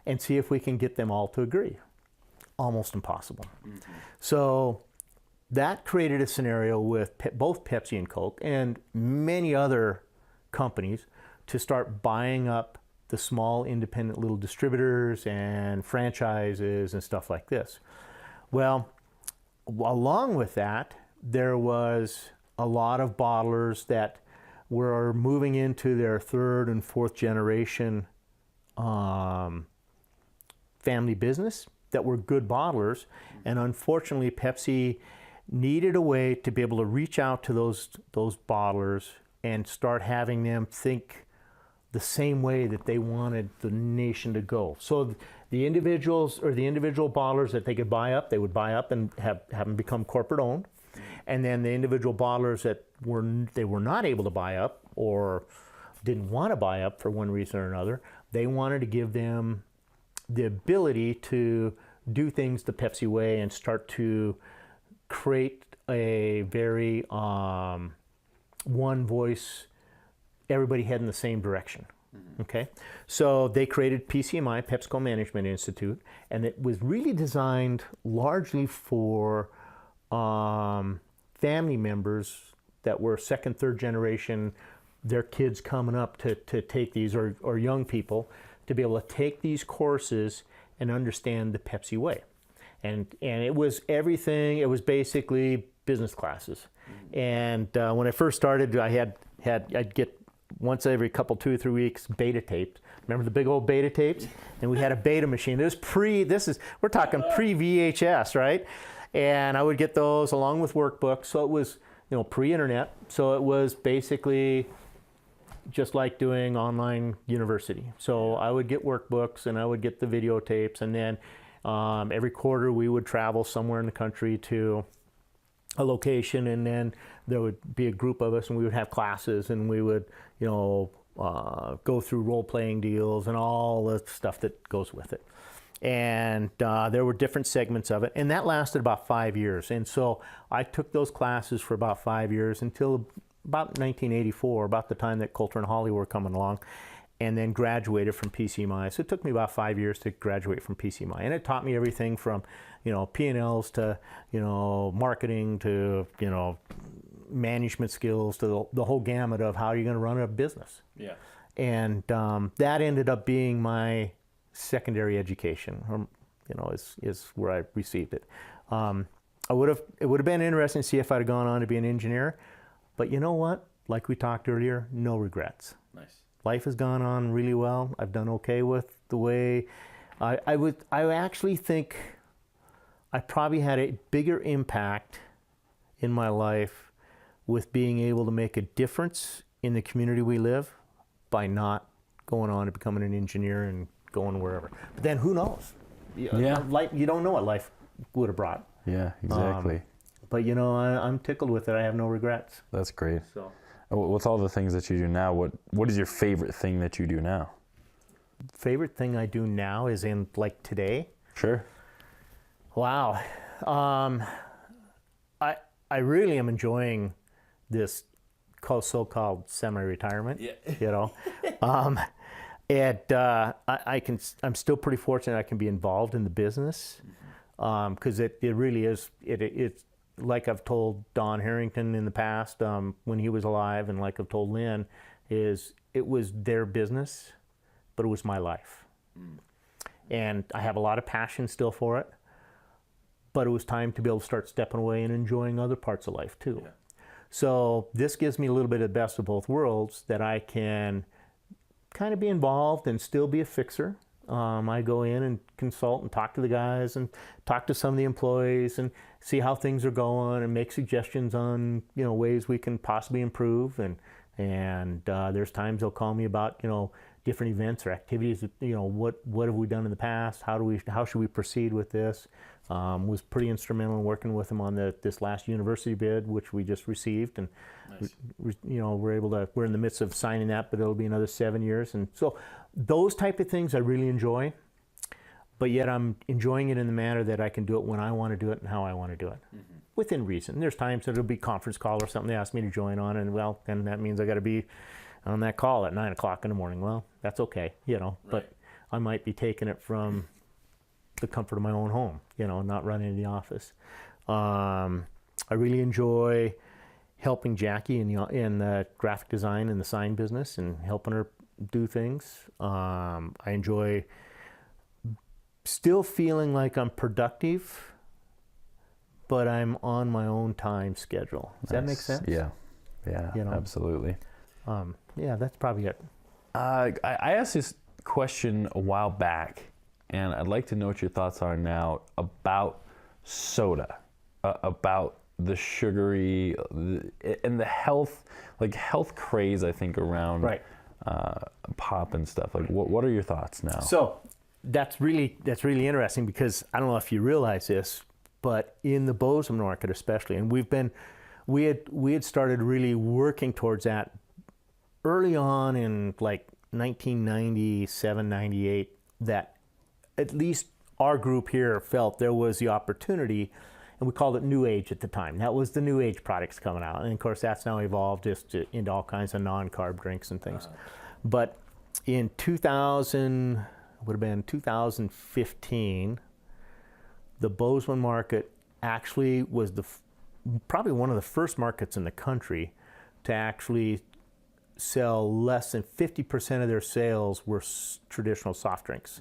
and see if we can get them all to agree. Almost impossible. So that created a scenario with both Pepsi and Coke and many other companies to start buying up the small independent little distributors and franchises and stuff like this. Well, along with that, there was a lot of bottlers that were moving into their third and fourth generation family business that were good bottlers, and unfortunately Pepsi needed a way to be able to reach out to those bottlers and start having them think the same way that they wanted the nation to go. So the individuals or the individual bottlers that they could buy up, they would buy up and have them become corporate owned. And then the individual bottlers that they were not able to buy up or didn't want to buy up for one reason or another, they wanted to give them the ability to do things the Pepsi way and start to create a very one voice, everybody heading the same direction. Okay, so they created PCMI, Pepsi-Cola Management Institute, and it was really designed largely for family members that were second, third generation, their kids coming up to take these, or young people, to be able to take these courses and understand the Pepsi way. And it was everything, it was basically business classes. And when I first started, I'd get once every couple, 2 or 3 weeks, beta tapes. Remember the big old beta tapes? And we had a beta machine. We're talking pre-VHS, right? And I would get those along with workbooks. So it was, pre-internet. So it was basically just like doing online university. So I would get workbooks and I would get the videotapes, and then every quarter we would travel somewhere in the country to a location, and then there would be a group of us and we would have classes, and we would go through role-playing deals and all the stuff that goes with it. And there were different segments of it, and that lasted about 5 years. And so I took those classes for about 5 years until about 1984, about the time that Coulter and Hawley were coming along, and then graduated from PCMI. So it took me about 5 years to graduate from PCMI, and it taught me everything from P&Ls to marketing to management skills to the whole gamut of how you're going to run a business. Yeah. And that ended up being my secondary education, is where I received it. It would have been interesting to see if I'd have gone on to be an engineer, but you know what? Like we talked earlier, no regrets. Nice. Life has gone on really well. I've done okay with the way I actually think I probably had a bigger impact in my life with being able to make a difference in the community we live by not going on to becoming an engineer and going wherever. But then who knows? Yeah. You don't know what life would have brought. Yeah, exactly. But I'm tickled with it. I have no regrets. That's great. So, with all the things that you do now, what is your favorite thing that you do now? favorite thing I do now is in like today. Sure. Wow. I really am enjoying this so-called semi-retirement. Yeah. You know, I'm still pretty fortunate I can be involved in the business, because it really is. It's like I've told Don Harrington in the past, when he was alive, and like I've told Lynn, it was their business, but it was my life. And I have a lot of passion still for it, but it was time to be able to start stepping away and enjoying other parts of life too. Yeah. So this gives me a little bit of the best of both worlds, that I can kind of be involved and still be a fixer. I go in and consult and talk to the guys and talk to some of the employees and see how things are going and make suggestions on, ways we can possibly improve. And there's times they'll call me about, different events or activities. What have we done in the past? How should we proceed with this? Was pretty instrumental in working with them on this last university bid, which we just received, and Nice. we're in the midst of signing that, but it'll be another 7 years. And so those type of things I really enjoy, but yet I'm enjoying it in the manner that I can do it when I want to do it and how I want to do it, within reason. There's times that it'll be conference call or something they ask me to join on, and then that means I got to be on that call at 9 o'clock in the morning. Well, that's okay, Right. but I might be taking it from the comfort of my own home, not running in the office. I really enjoy helping Jackie in the graphic design and the sign business and helping her do things. I enjoy still feeling like I'm productive, but I'm on my own time schedule. Does that make sense? Yeah, absolutely. Yeah, that's probably it. I asked this question a while back, and I'd like to know what your thoughts are now about soda, about the sugary and the health craze, I think, around Right. pop and stuff. Like, what are your thoughts now? So that's really interesting, because I don't know if you realize this, but in the Bozeman market especially, and we had started really working towards that early on in like 1997, 98, that at least our group here felt there was the opportunity, and we called it New Age at the time. That was the New Age products coming out. And of course, that's now evolved just into all kinds of non-carb drinks and things. But in 2015, the Bozeman market actually was probably one of the first markets in the country to actually sell less than 50% of their sales were traditional soft drinks.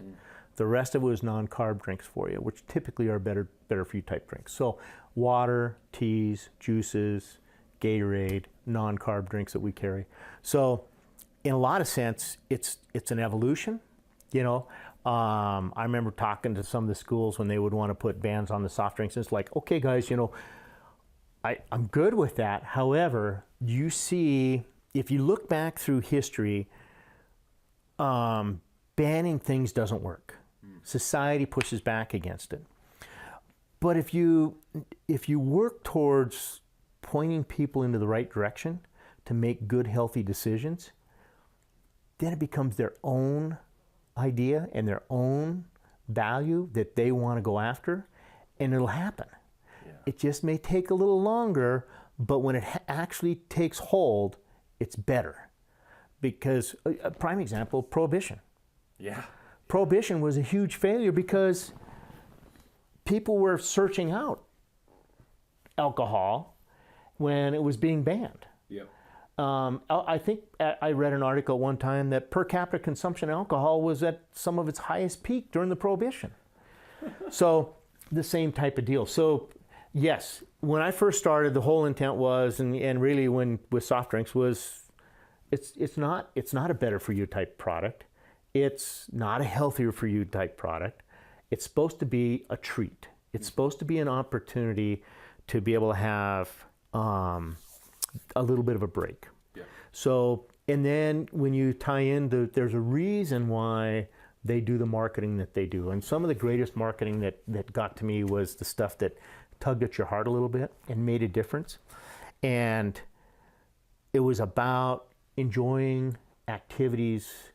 The rest of it was non-carb drinks for you, which typically are better for you type drinks. So water, teas, juices, Gatorade, non-carb drinks that we carry. So in a lot of sense, it's an evolution. I remember talking to some of the schools when they would want to put bans on the soft drinks. It's like, okay, guys, I'm good with that. However, you see, if you look back through history, banning things doesn't work. Society pushes back against it. But if you work towards pointing people into the right direction to make good, healthy decisions, then it becomes their own idea and their own value that they want to go after, and it'll happen. Yeah. It just may take a little longer, but when it actually takes hold, it's better. Because a prime example, Prohibition. Yeah. Prohibition was a huge failure because people were searching out alcohol when it was being banned. Yep. I think I read an article one time that per capita consumption of alcohol was at some of its highest peak during the Prohibition. So the same type of deal. So yes, when I first started, the whole intent was, and really when with soft drinks was, it's not a better for you type product. It's not a healthier for you type product. It's supposed to be a treat. It's supposed to be an opportunity to be able to have a little bit of a break. Yeah. So, and then when you tie in, there's a reason why they do the marketing that they do. And some of the greatest marketing that got to me was the stuff that tugged at your heart a little bit and made a difference. And it was about enjoying activities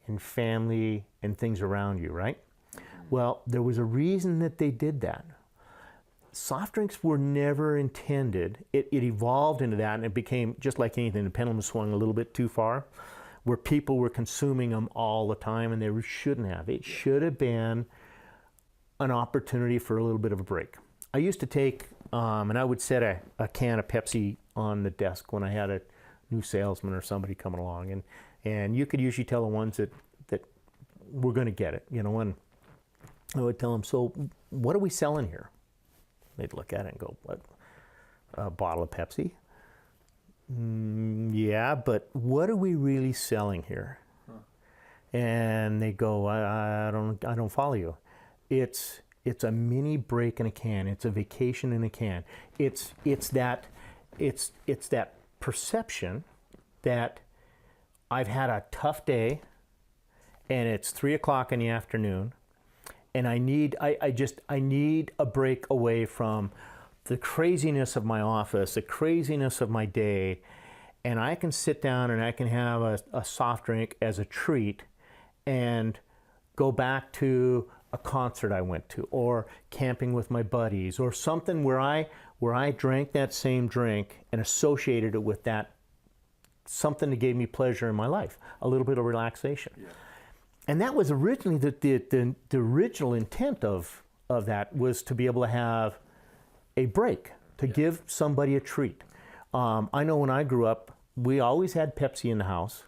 and family and things around you, right? Well, there was a reason that they did that. Soft drinks were never intended. It evolved into that, and it became, just like anything, the pendulum swung a little bit too far, where people were consuming them all the time, and they shouldn't have. It should have been an opportunity for a little bit of a break. I used to take, and I would set a can of Pepsi on the desk when I had a new salesman or somebody coming along, and you could usually tell the ones that were going to get it, and I would tell them, so what are we selling here? They'd look at it and go, what, a bottle of Pepsi? Yeah, but what are we really selling here? Huh. And they go, I don't follow you. It's a mini break in a can. It's a vacation in a can. It's that perception that I've had a tough day, and it's 3 o'clock in the afternoon, and I need a break away from the craziness of my office, the craziness of my day, and I can sit down and I can have a soft drink as a treat and go back to a concert I went to, or camping with my buddies, or something where I drank that same drink and associated it with that something that gave me pleasure in my life, a little bit of relaxation. Yeah. And that was originally the original intent of that, was to be able to have a break, to give somebody a treat. I know when I grew up, we always had Pepsi in the house,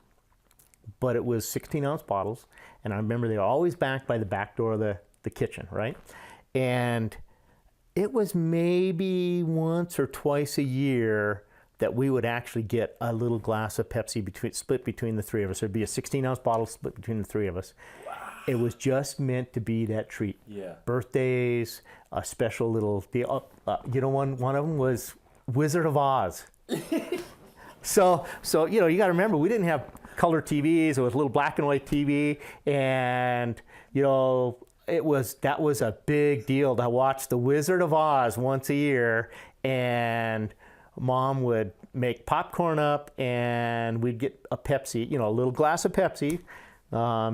but it was 16-ounce bottles, and I remember they were always back by the back door of the kitchen, right? And it was maybe once or twice a year that we would actually get a little glass of Pepsi split between the three of us. There'd be a 16-ounce bottle split between the three of us. Wow. It was just meant to be that treat. Yeah. Birthdays, a special little deal. One of them was Wizard of Oz. So you got to remember, we didn't have color TVs. It was a little black and white TV, and that was a big deal to watch the Wizard of Oz once a year. And Mom would make popcorn up, and we'd get a Pepsi, a little glass of Pepsi,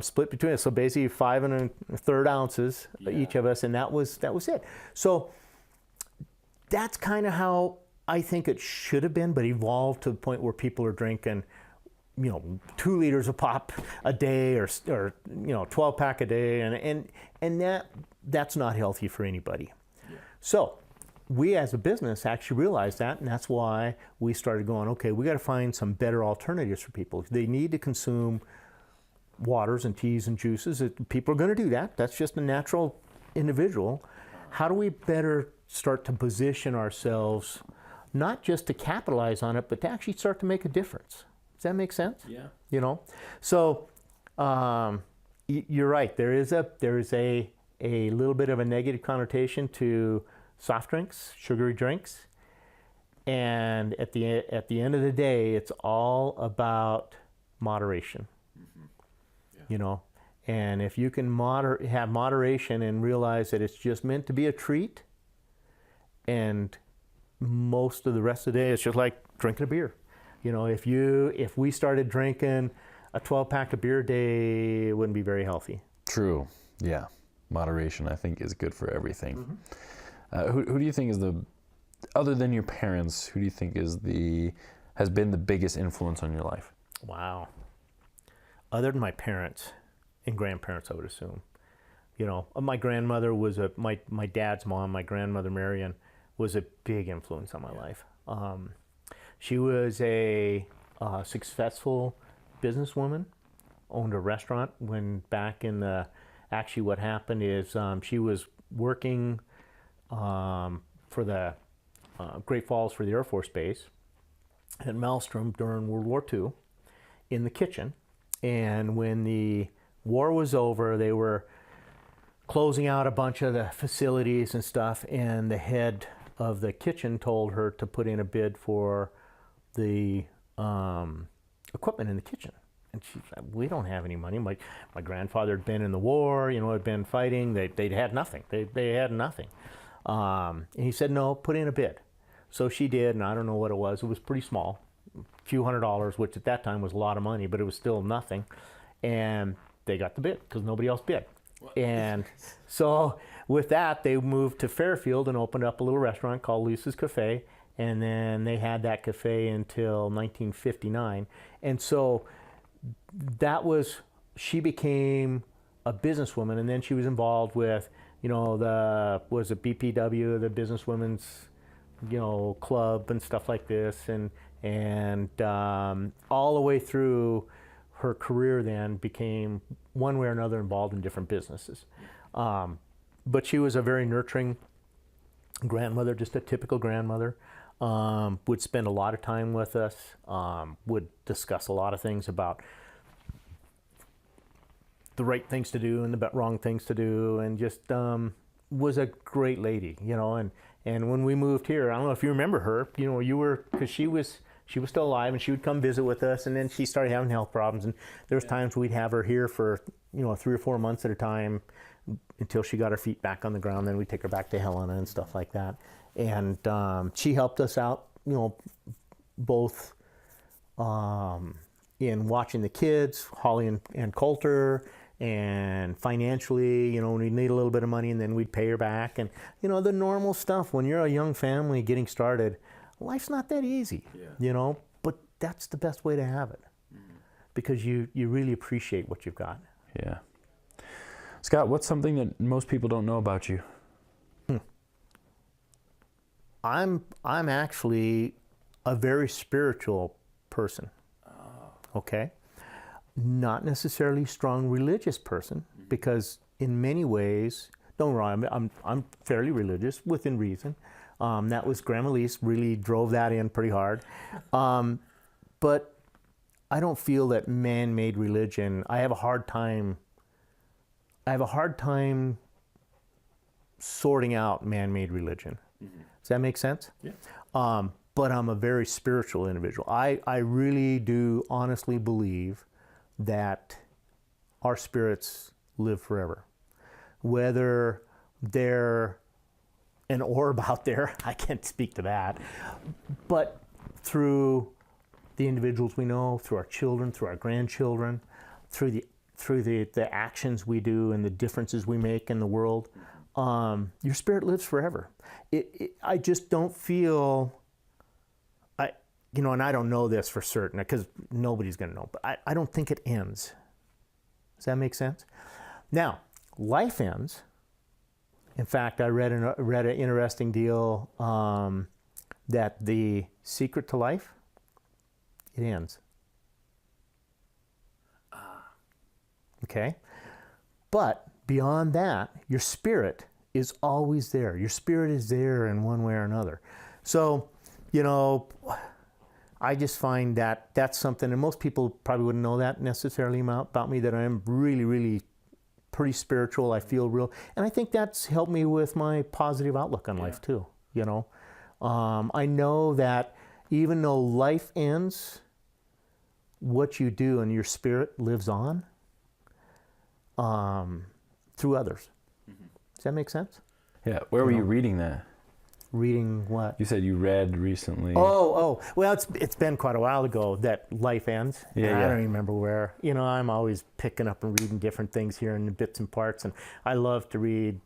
split between us. So basically 5 1/3 ounces each of us, and that was it. So that's kind of how I think it should have been, but evolved to the point where people are drinking, 2 liters of pop a day, or 12-pack a day, and that's not healthy for anybody. Yeah. So we as a business actually realized that, and that's why we started going, okay, we got to find some better alternatives for people. They need to consume waters and teas and juices. People are going to do that. That's just a natural individual. How do we better start to position ourselves, not just to capitalize on it, but to actually start to make a difference? Does that make sense? Yeah. So you're right. There is a little bit of a negative connotation to soft drinks, sugary drinks, and at the end of the day, it's all about moderation. Mm-hmm. Yeah. And if you can have moderation and realize that it's just meant to be a treat, and most of the rest of the day it's just like drinking a beer. If we started drinking a 12-pack of beer a day, it wouldn't be very healthy. True. Yeah. Moderation, I think, is good for everything. Mm-hmm. Who do you think is other than your parents, who do you think has been the biggest influence on your life? Wow. Other than my parents and grandparents, I would assume. My grandmother was my dad's mom, my grandmother Marion, was a big influence on my life. She was a successful businesswoman, owned a restaurant actually what happened is she was working for the Great Falls for the Air Force Base at Maelstrom during World War II in the kitchen. And when the war was over, they were closing out a bunch of the facilities and stuff, and the head of the kitchen told her to put in a bid for the equipment in the kitchen. And she said, we don't have any money. My grandfather had been in the war, had been fighting. They'd had nothing. They had nothing. And he said, no, put in a bid. So she did, and I don't know what it was. It was pretty small, a few $100s, which at that time was a lot of money, but it was still nothing. And they got the bid because nobody else bid. What? And so with that, they moved to Fairfield and opened up a little restaurant called Lease's Cafe. And then they had that cafe until 1959. And so she became a businesswoman, and then she was involved with, was it BPW, the Businesswomen's, club and stuff like this, and all the way through her career then became one way or another involved in different businesses. But she was a very nurturing grandmother, just a typical grandmother. Would spend a lot of time with us, would discuss a lot of things about the right things to do and the wrong things to do, and just was a great lady, and when we moved here, I don't know if you remember her, because she was still alive, and she would come visit with us, and then she started having health problems, and there was times we'd have her here for 3 or 4 months at a time until she got her feet back on the ground. Then we'd take her back to Helena and stuff like that. And she helped us out, both in watching the kids, Holly and Coulter, and financially, we'd need a little bit of money, and then we'd pay her back. And, the normal stuff when you're a young family getting started, life's not that easy, but that's the best way to have it, because you really appreciate what you've got. Yeah. Scott, what's something that most people don't know about you? I'm actually a very spiritual person. Okay? Not necessarily a strong religious person, because in many ways, don't get me wrong, I'm fairly religious within reason. That was Grandma Lease really drove that in pretty hard. But I don't feel that man-made religion, I have a hard time sorting out man-made religion. Does that make sense? Yeah. But I'm a very spiritual individual. I really do honestly believe that our spirits live forever. Whether they're an orb out there, I can't speak to that, but through the individuals we know, through our children, through our grandchildren, through the actions we do and the differences we make in the world, your spirit lives forever. I just don't feel, and I don't know this for certain because nobody's going to know, but I don't think it ends. Does that make sense? Now, life ends. In fact, I read an interesting deal that the secret to life, it ends. Okay? But beyond that, your spirit is always there. Your spirit is there in one way or another. So, I just find that that's something, and most people probably wouldn't know that necessarily about me, that I'm really, really pretty spiritual. I feel real. And I think that's helped me with my positive outlook on life too, I know that even though life ends, what you do and your spirit lives on through others. Does that make sense? Yeah. Where were you reading that? Reading what? You said you read recently. Oh. Well, it's been quite a while ago that life ends. Yeah. I don't even remember where. I'm always picking up and reading different things here in bits and parts, and I love to read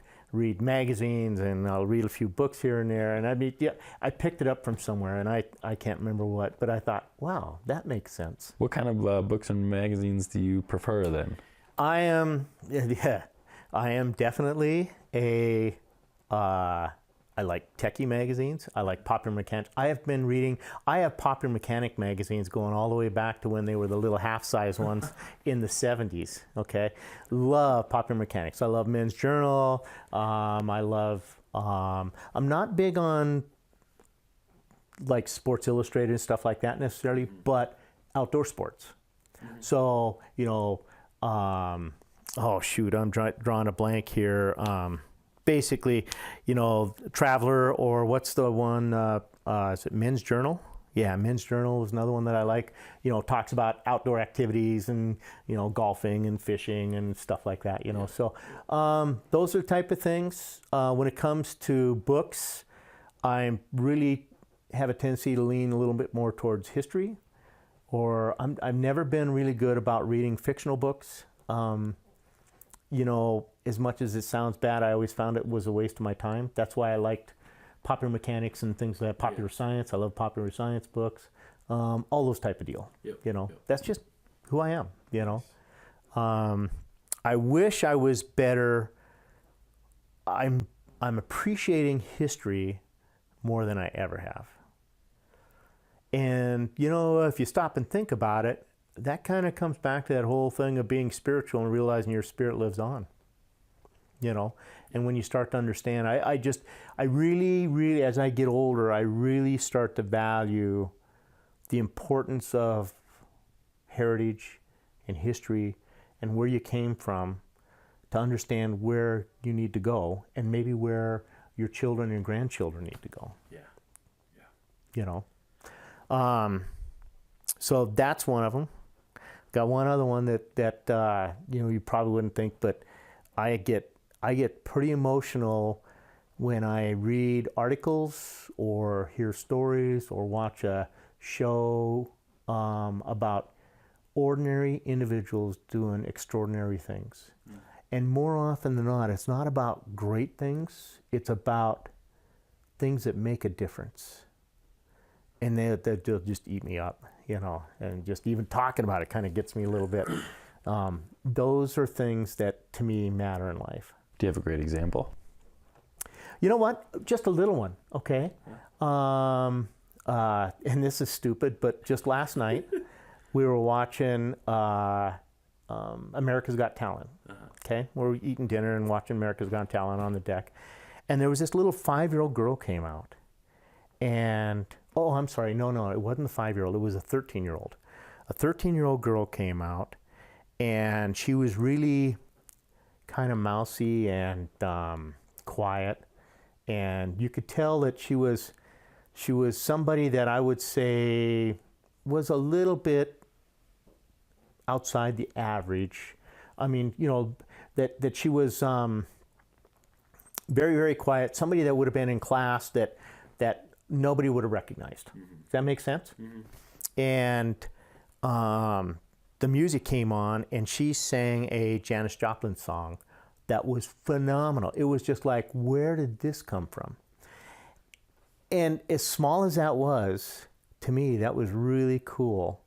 magazines, and I'll read a few books here and there. And I picked it up from somewhere, and I can't remember what, but I thought, wow, that makes sense. What kind of books and magazines do you prefer then? I am definitely I like techie magazines. I like popular mechanics. I have popular mechanic magazines going all the way back to when they were the little half-size ones in the 70s, okay? Love popular mechanics. I love Men's Journal. I'm not big on like Sports Illustrated and stuff like that necessarily, but outdoor sports. So, oh shoot, I'm drawing a blank here. Basically, Traveler, or what's the one, is it Men's Journal? Yeah, Men's Journal is another one that I like. Talks about outdoor activities and, golfing and fishing and stuff like that, So those are the type of things. When it comes to books, I really have a tendency to lean a little bit more towards history, or I've never been really good about reading fictional books. As much as it sounds bad, I always found it was a waste of my time. That's why I liked popular mechanics and things like popular science. I love popular science books, all those type of deal. That's just who I am. I wish I was better. I'm appreciating history more than I ever have. And if you stop and think about it, that kind of comes back to that whole thing of being spiritual and realizing your spirit lives on, and when you start to understand, I really, as I get older, I really start to value the importance of heritage and history and where you came from, to understand where you need to go and maybe where your children and grandchildren need to go. So that's one of them. Got one other one that you probably wouldn't think, but I get pretty emotional when I read articles or hear stories or watch a show about ordinary individuals doing extraordinary things. And more often than not, it's not about great things. It's about things that make a difference. and they'll just eat me up, you know, and just even talking about it kind of gets me a little bit. Those are things that to me matter in life. Do you have a great example? You know what? Just a little one, okay? And this is stupid, but just last night we were watching America's Got Talent, okay? We were eating dinner and watching America's Got Talent on the deck. And there was this little 5-year-old girl came out. And, oh, I'm sorry, no, it wasn't a 5-year-old, it was a 13-year-old. A 13-year-old girl came out, and she was really kind of mousy and quiet. And you could tell that she was somebody that I would say was a little bit outside the average. I mean, you know, that she was very, very quiet. Somebody that would have been in class that nobody would have recognized. Does that make sense? And the music came on, and she sang a Janis Joplin song that was phenomenal. It was just like, where did this come from? And as small as that was, to me, that was really cool,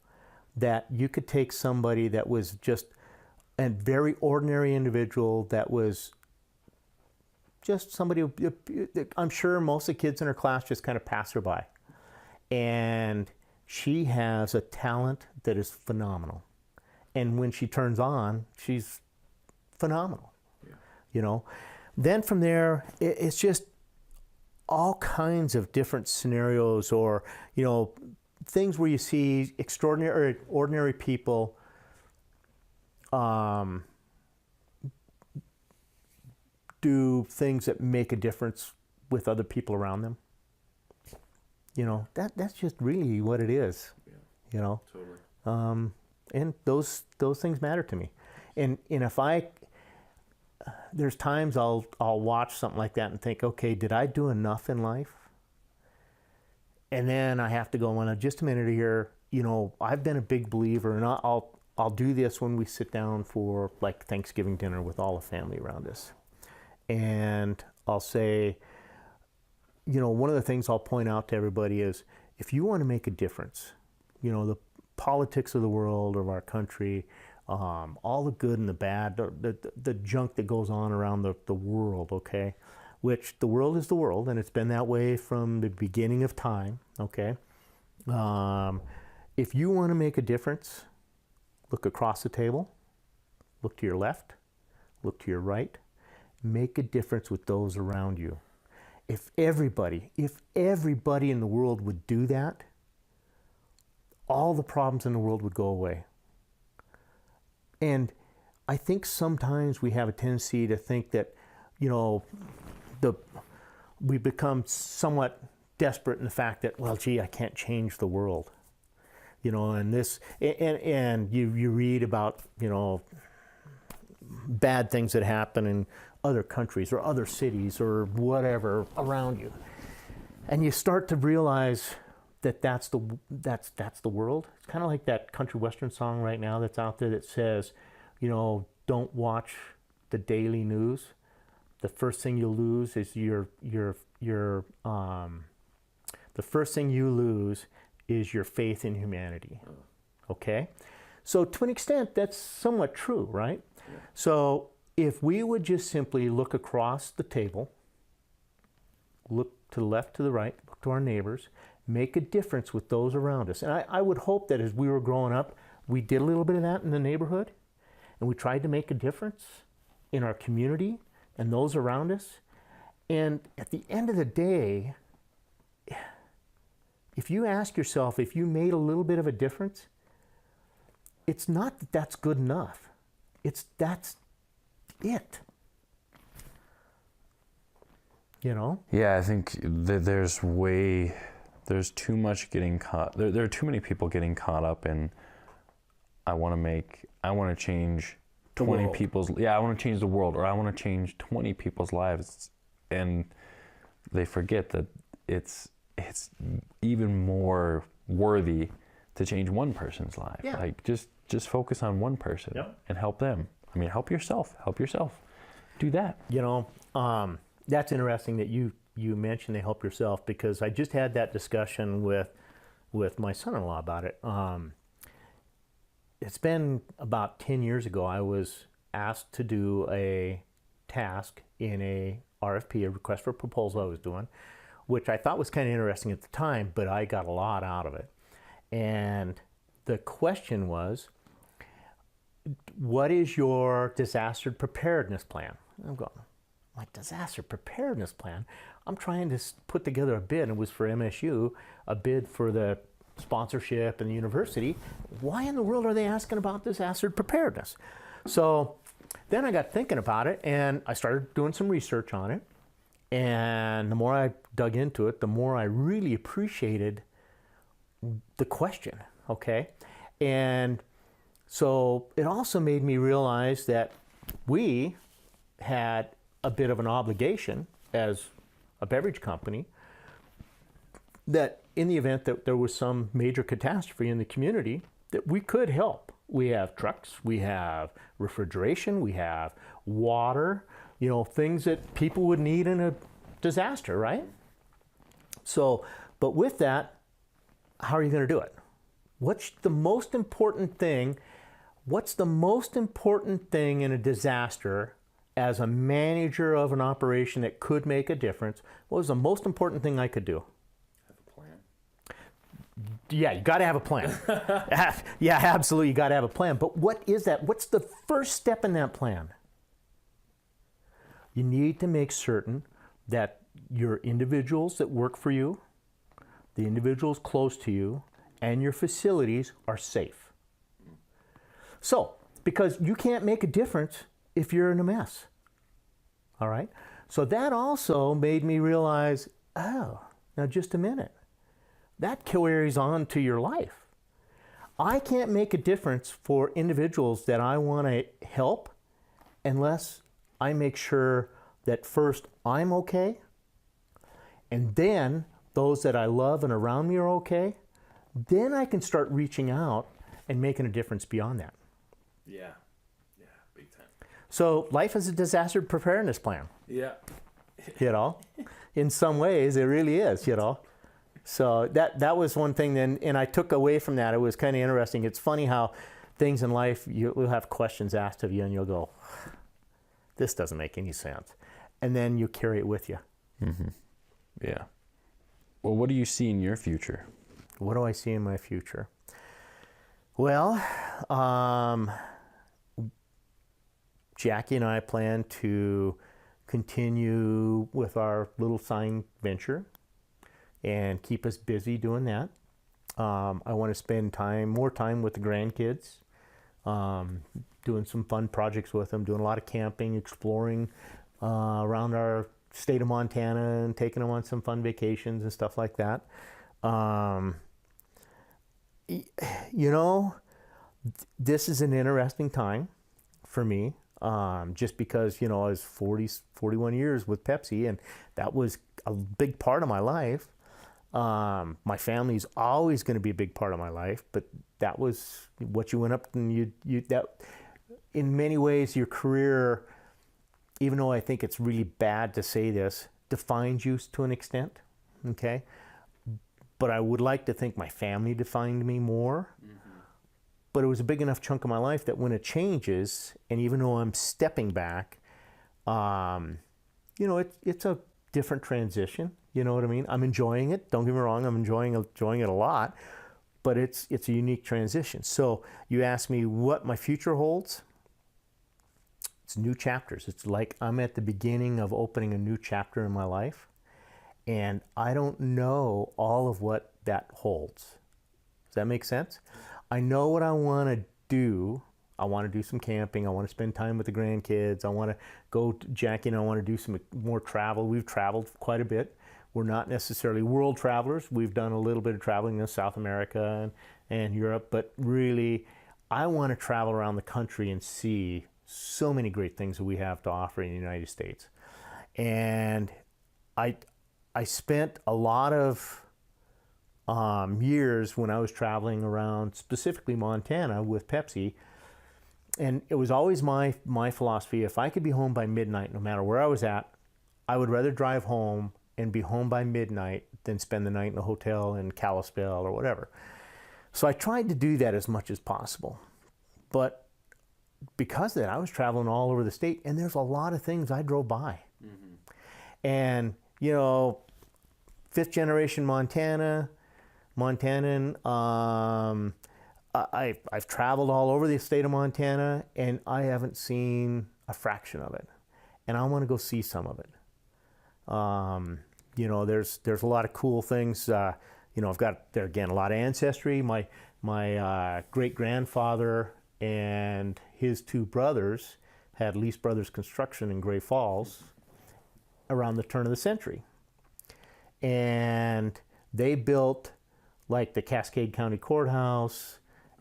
that you could take somebody that was just a very ordinary individual, that was just somebody, I'm sure most of the kids in her class just kind of pass her by. And she has a talent that is phenomenal. And when she turns on, she's phenomenal, you know. Then from there, it's just all kinds of different scenarios, or, you know, things where you see extraordinary, ordinary people do things that make a difference with other people around them. You know, that's just really what it is. You know, totally. And those things matter to me. And if there's times I'll watch something like that and think, okay, did I do enough in life? And then I have to go, well, just a minute here. You know, I've been a big believer, and I'll do this when we sit down for like Thanksgiving dinner with all the family around us. And I'll say, you know, one of the things I'll point out to everybody is, if you want to make a difference, you know, the politics of the world, of our country, all the good and the bad, the junk that goes on around the world, okay? Which the world is the world, and it's been that way from the beginning of time, okay? If you want to make a difference, look across the table, look to your left, look to your right, make a difference with those around you. If everybody in the world would do that, all the problems in the world would go away. And I think sometimes we have a tendency to think that, you know, we become somewhat desperate in the fact that, well, gee, I can't change the world. You know, and you read about, you know, bad things that happen in other countries or other cities or whatever around you. And you start to realize that that's the world. It's kind of like that country western song right now that's out there that says, you know, don't watch the daily news. The first thing you'll lose is the first thing you lose is your faith in humanity. Okay? So to an extent, that's somewhat true, right? Yeah. So if we would just simply look across the table, look to the left, to the right, look to our neighbors, make a difference with those around us. And I would hope that as we were growing up, we did a little bit of that in the neighborhood, and we tried to make a difference in our community and those around us. And at the end of the day, if you ask yourself if you made a little bit of a difference, it's not that that's good enough. That's it. You know? Yeah, I think that there's too much getting caught. There are too many people getting caught up in, I want to change 20 people's, I want to change the world, or I want to change 20 people's lives. And they forget that it's even more worthy to change one person's life. Yeah. Like just focus on one person and help them. I mean, help yourself. Do that. You know, that's interesting that you mentioned they help yourself, because I just had that discussion with with my son-in-law about it. It's been about 10 years ago, I was asked to do a task in a RFP, a request for proposal I was doing, which I thought was kind of interesting at the time, but I got a lot out of it. And the question was, what is your disaster preparedness plan? I'm going, like, disaster preparedness plan? I'm trying to put together a bid, and it was for MSU, a bid for the sponsorship and the university. Why in the world are they asking about disaster preparedness? So then I got thinking about it, and I started doing some research on it. And the more I dug into it, the more I really appreciated the question, okay? And so it also made me realize that we had a bit of an obligation as a beverage company, that in the event that there was some major catastrophe in the community, that we could help. We have trucks, we have refrigeration, we have water, you know, things that people would need in a disaster, right? So, but with that, how are you going to do it? What's the most important thing? What's the most important thing in a disaster as a manager of an operation that could make a difference? What was the most important thing I could do? Have a plan. Yeah, you got to have a plan. Yeah, absolutely, you got to have a plan. But what is that? What's the first step in that plan? You need to make certain that your individuals that work for you, the individuals close to you, and your facilities are safe. So, because you can't make a difference if you're in a mess. All right? So that also made me realize, oh, now just a minute. That carries on to your life. I can't make a difference for individuals that I want to help unless I make sure that first I'm okay, and then those that I love and around me are okay. Then I can start reaching out and making a difference beyond that. Yeah, big time. So life is a disaster preparedness plan. Yeah. You know, in some ways it really is, you know. So that was one thing then, and I took away from that. It was kind of interesting. It's funny how things in life, you'll have questions asked of you and you'll go, this doesn't make any sense. And then you carry it with you. Mm-hmm. Yeah. Well, what do you see in your future? What do I see in my future? Well, Jackie and I plan to continue with our little sign venture and keep us busy doing that. I want to spend more time with the grandkids, doing some fun projects with them, doing a lot of camping, exploring around our state of Montana and taking them on some fun vacations and stuff like that. You know, this is an interesting time for me, just because, you know, I was 41 years with Pepsi, and that was a big part of my life. My family's always going to be a big part of my life, but that was what you went up and that in many ways your career, even though I think it's really bad to say this, defines you to an extent, okay? But I would like to think my family defined me more. Mm-hmm. But it was a big enough chunk of my life that when it changes, and even though I'm stepping back, you know, it's a different transition. You know what I mean? I'm enjoying it. Don't get me wrong. I'm enjoying it a lot. But it's a unique transition. So you ask me what my future holds. It's new chapters. It's like I'm at the beginning of opening a new chapter in my life. And I don't know all of what that holds. Does that make sense? I know what I want to do. I want to do some camping. I want to spend time with the grandkids. I want to go to Jackie, and I want to do some more travel. We've traveled quite a bit. We're not necessarily world travelers. We've done a little bit of traveling in South America and Europe, but really, I want to travel around the country and see so many great things that we have to offer in the United States. And I spent a lot of years when I was traveling around, specifically Montana with Pepsi, and it was always my philosophy, if I could be home by midnight, no matter where I was at, I would rather drive home and be home by midnight than spend the night in a hotel in Kalispell or whatever. So I tried to do that as much as possible. But because of that, I was traveling all over the state, and there's a lot of things I drove by. And, you know, fifth generation Montanan, I've traveled all over the state of Montana, and I haven't seen a fraction of it. And I want to go see some of it. You know, there's a lot of cool things. You know, I've got there again a lot of ancestry. My great grandfather and his two brothers had Lease Brothers Construction in Great Falls around the turn of the century, and they built like the Cascade County Courthouse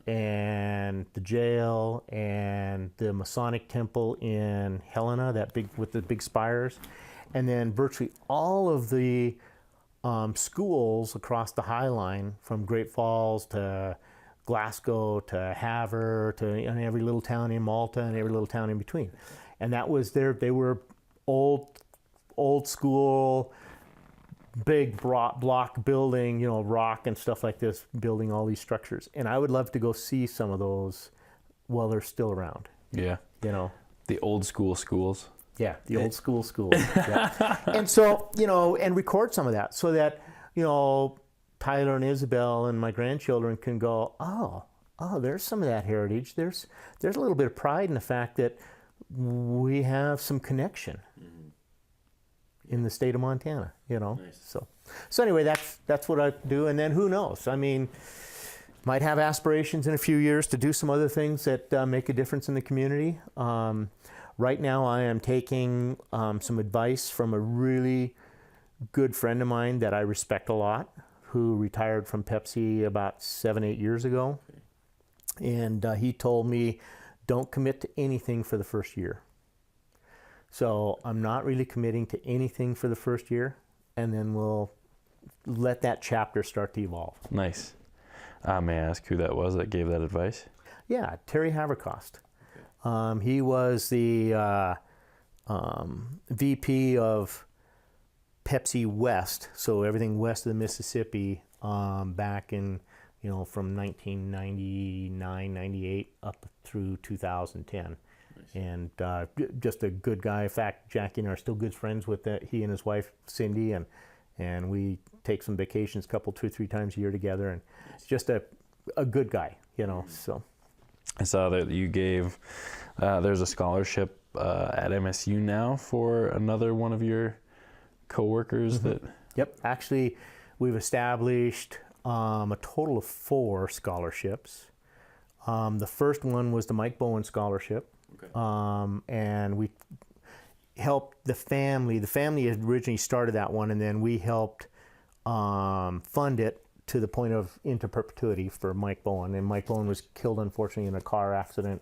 and the jail and the Masonic Temple in Helena, that big with the big spires, and then virtually all of the schools across the High Line, from Great Falls to Glasgow to Havre to every little town in Malta and every little town in between. And that was they were old school, big block building, you know, rock and stuff like this, building all these structures. And I would love to go see some of those while they're still around. Yeah. You know, the old school schools. Yeah, the old school schools. Yeah. And so, you know, and record some of that so that, you know, Tyler and Isabel and my grandchildren can go, oh, there's some of that heritage. There's a little bit of pride in the fact that we have some connection in the state of Montana, you know. Nice. So anyway, that's what I do. And then who knows? I mean, might have aspirations in a few years to do some other things that make a difference in the community. Right now, I am taking some advice from a really good friend of mine that I respect a lot, who retired from Pepsi about 7-8 years ago. And he told me, don't commit to anything for the first year. So I'm not really committing to anything for the first year, and then we'll let that chapter start to evolve. Nice. May I ask who that was that gave that advice? Yeah, Terry Havercost. He was the VP of Pepsi West, so everything west of the Mississippi, back in, you know, from 1999, 98 up through 2010. Nice. And just a good guy. In fact, Jackie and I are still good friends with he and his wife Cindy, and we take some vacations, 2-3 times a year together, and just a good guy, you know. So I saw that you gave there's a scholarship at MSU now for another one of your coworkers. That Yep, actually we've established a total of 4 scholarships. The first one was the Mike Bowen Scholarship. Okay. And we helped the family. The family had originally started that one, and then we helped fund it to the point of into perpetuity for Mike Bowen. And Mike Bowen was killed, unfortunately, in a car accident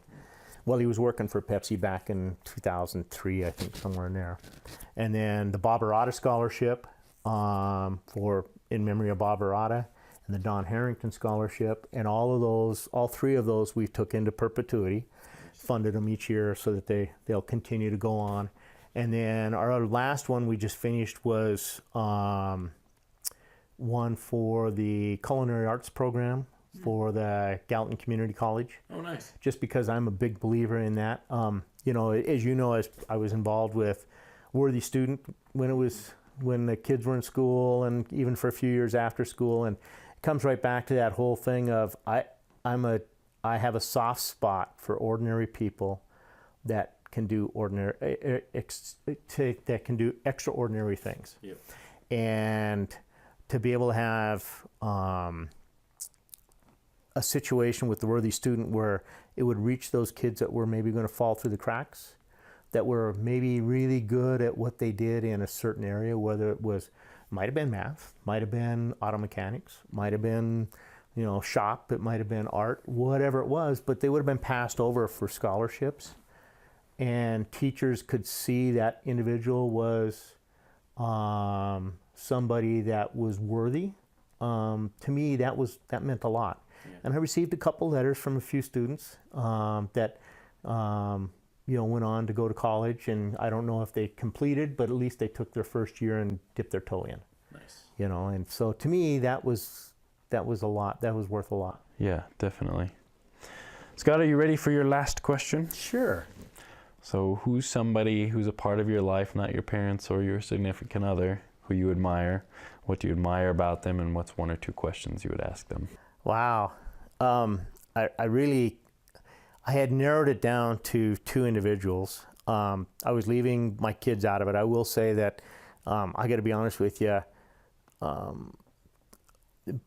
while he was working for Pepsi back in 2003, I think, somewhere in there. And then the Bob Arata Scholarship in memory of Bob Arata, and the Don Harrington Scholarship, and all 3 of those we took into perpetuity, funded them each year so that they'll continue to go on. And then our last one we just finished was one for the Culinary Arts Program for the Gallatin Community College. Oh, nice. Just because I'm a big believer in that. You know, as I was involved with Worthy Student when the kids were in school, and even for a few years after school, and it comes right back to that whole thing of I have a soft spot for ordinary people that can do extraordinary things. Yep. And to be able to have a situation with the Worthy Student where it would reach those kids that were maybe going to fall through the cracks, that were maybe really good at what they did in a certain area, whether it might have been math, might have been auto mechanics, might have been, you know, shop, it might have been art, whatever it was, but they would have been passed over for scholarships. And teachers could see that individual was somebody that was worthy. To me, that meant a lot. Yeah. And I received a couple letters from a few students that went on to go to college, and I don't know if they completed, but at least they took their first year and dipped their toe in. Nice. And so to me, that was a lot. That was worth a lot. Yeah, definitely. Scott, are you ready for your last question? Sure. So who's somebody who's a part of your life, not your parents or your significant other, who you admire? What do you admire about them, and what's one or two questions you would ask them? Wow. I had narrowed it down to two individuals. I was leaving my kids out of it. I will say that I got to be honest with you.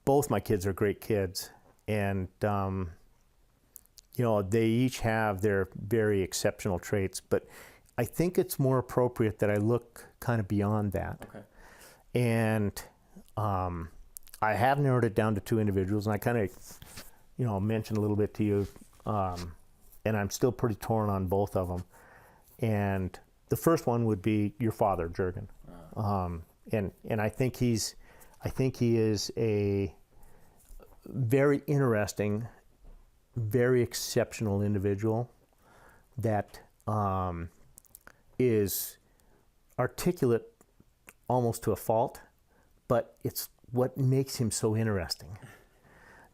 Both my kids are great kids, and they each have their very exceptional traits. But I think it's more appropriate that I look kind of beyond that. Okay. And I have narrowed it down to two individuals, and I kind of, mentioned a little bit to you, and I'm still pretty torn on both of them. And the first one would be your father, Jurgen. And I think he is a very interesting, very exceptional individual that is articulate almost to a fault, but it's what makes him so interesting.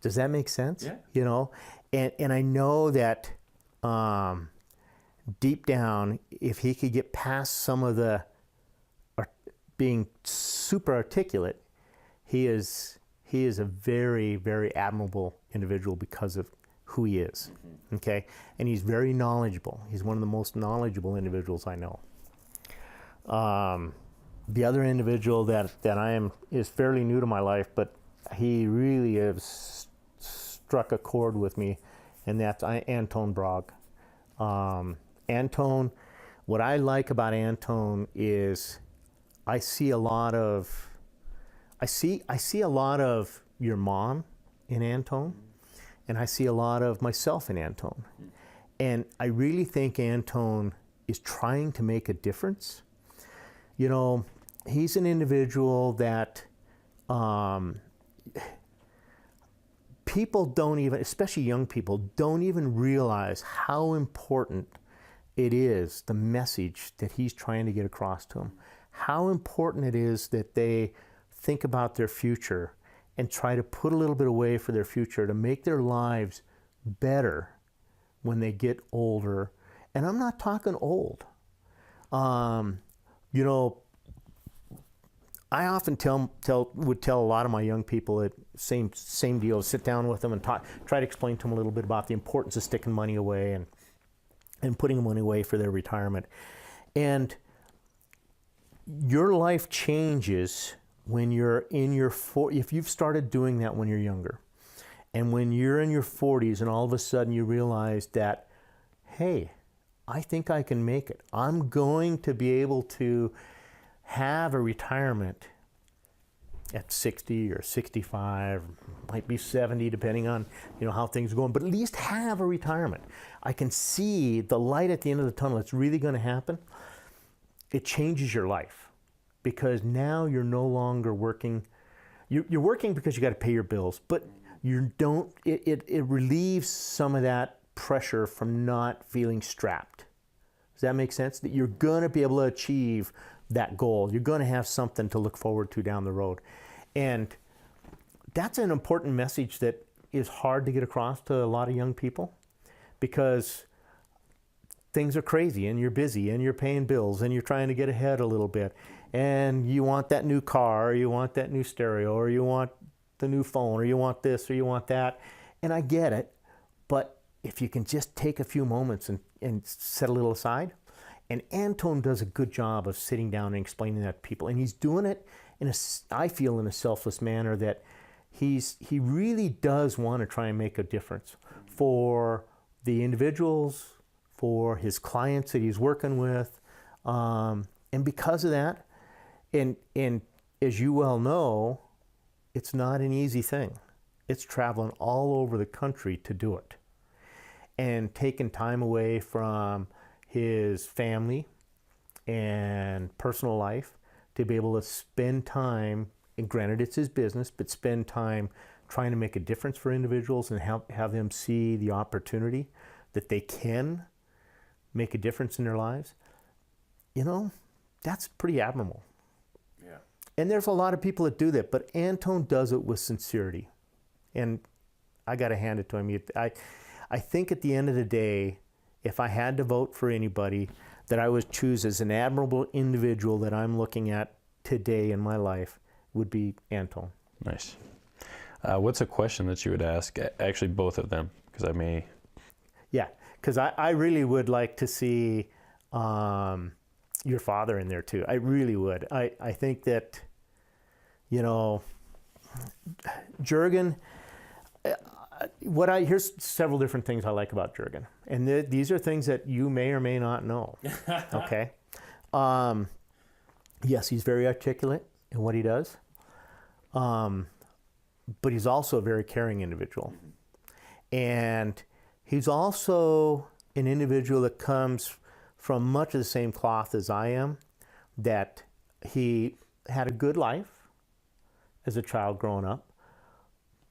Does that make sense? Yeah. And I know that deep down, if he could get past some of the being super articulate, he is a very, very admirable individual because of who he is. Mm-hmm. Okay, and he's very knowledgeable. He's one of the most knowledgeable individuals I know. The other individual that is fairly new to my life, but he really has struck a chord with me, and that's Anton Brog. Anton, what I like about Anton is I see a lot of your mom in Anton, and I see a lot of myself in Anton. And I really think Anton is trying to make a difference. He's an individual that people don't even, especially young people, don't even realize how important it is, the message that he's trying to get across to them. How important it is that they think about their future and try to put a little bit away for their future to make their lives better when they get older. And I'm not talking old. I often would tell a lot of my young people that same deal. Sit down with them and try to explain to them a little bit about the importance of sticking money away and putting money away for their retirement. And your life changes when you're in your if you've started doing that when you're younger, and when you're in your 40s, and all of a sudden you realize that, hey, I think I can make it. I'm going to be able to have a retirement at 60 or 65, might be 70, depending on how things are going, but at least have a retirement. I can see the light at the end of the tunnel. It's really going to happen. It changes your life, because now you're no longer working. You're working because you got to pay your bills, but it relieves some of that pressure from not feeling strapped. Does that make sense? That you're going to be able to achieve that goal. You're going to have something to look forward to down the road. And that's an important message that is hard to get across to a lot of young people, because things are crazy and you're busy and you're paying bills and you're trying to get ahead a little bit, and you want that new car, or you want that new stereo, or you want the new phone, or you want this, or you want that. And I get it, but if you can just take a few moments and set a little aside. And Anton does a good job of sitting down and explaining that to people. And he's doing it I feel in a selfless manner, that he really does want to try and make a difference for the individuals, for his clients that he's working with. And because of that, and as you well know, it's not an easy thing. It's traveling all over the country to do it, and taking time away from his family and personal life to be able to spend time, and granted it's his business, but spend time trying to make a difference for individuals and have them see the opportunity that they can make a difference in their lives, that's pretty admirable. Yeah. And there's a lot of people that do that, but Antone does it with sincerity. And I got to hand it to him. I think at the end of the day, if I had to vote for anybody that I would choose as an admirable individual that I'm looking at today in my life, would be Antone. Nice. What's a question that you would ask? Actually, both of them, because I may. Yeah, because I really would like to see your father in there too. I really would. I think that, Jurgen, here's several different things I like about Jurgen. And these are things that you may or may not know, okay? Yes, he's very articulate in what he does, but he's also a very caring individual. And he's also an individual that comes from much of the same cloth as I am, that he had a good life as a child growing up,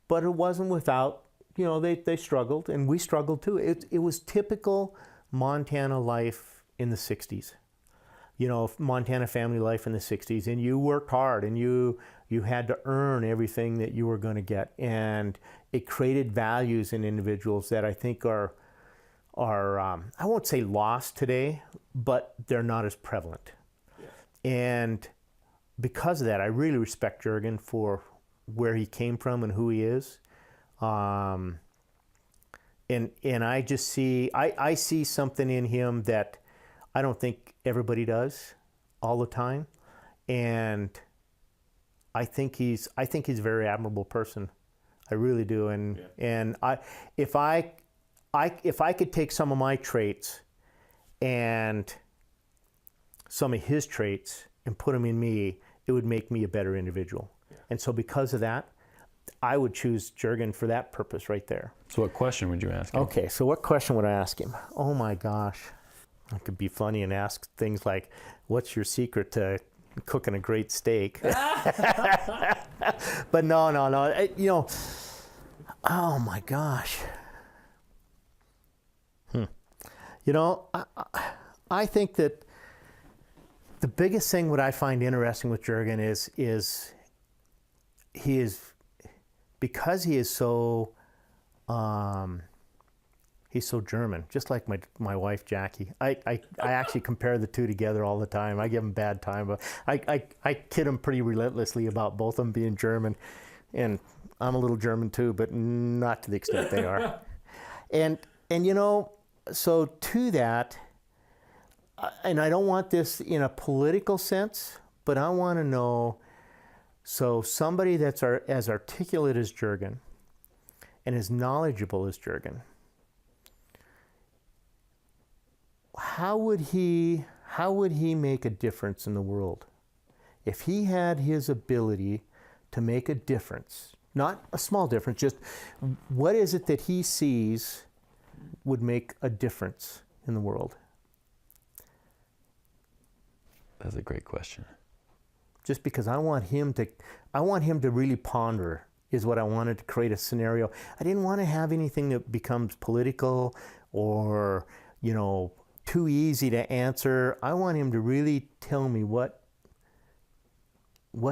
but it wasn't without, they struggled, and we struggled too. It was typical Montana life in the 60s. Montana family life in the 60s, and you worked hard, and you had to earn everything that you were going to get, and it created values in individuals that I think are I won't say lost today, but they're not as prevalent. Yeah. And because of that, I really respect Jurgen for where he came from and who he is. And I just see, I see something in him that I don't think everybody does all the time. And I think he's a very admirable person. I really do. And, yeah. If I could take some of my traits and some of his traits and put them in me, it would make me a better individual. Yeah. And so because of that, I would choose Jurgen for that purpose right there. So what question would you ask him? Okay, so what question would I ask him? Oh my gosh. I could be funny and ask things like, what's your secret to cooking a great steak? But no. Oh my gosh. I think that the biggest thing what I find interesting with Jurgen is he is, because he is so he's so German, just like my wife Jackie. I actually compare the two together all the time. I give him bad time, but I kid him pretty relentlessly about both of them being German, and I'm a little German too, but not to the extent they are. And so to that, and I don't want this in a political sense, but I want to know, so somebody that's as articulate as Jurgen and as knowledgeable as Jurgen, how would he make a difference in the world? If he had his ability to make a difference, not a small difference, just what is it that he sees would make a difference in the world? That's a great question. Just because I want him to really ponder is what I wanted to create a scenario. I didn't want to have anything that becomes political or, too easy to answer. I want him to really tell me what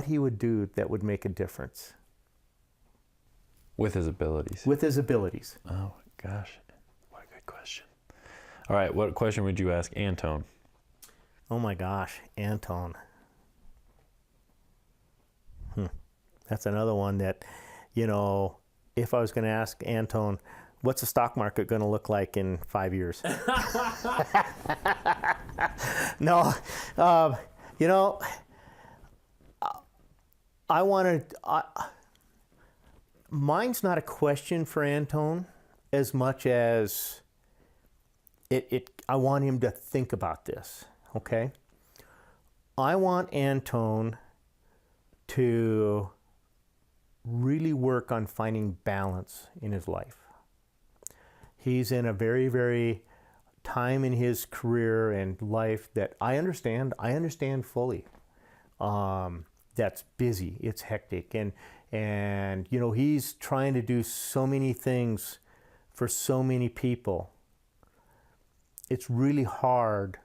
he would do that would make a difference. With his abilities. With his abilities. Oh, gosh. What a good question. All right, what question would you ask Antone? Oh my gosh, Antone. That's another one that, if I was going to ask Antone, what's the stock market going to look like in 5 years? No, mine's not a question for Antone as much as I want him to think about this, okay? I want Antone to really work on finding balance in his life. He's in a very, very time in his career and life that I understand fully. That's busy, it's hectic, and he's trying to do so many things for so many people. it's really hard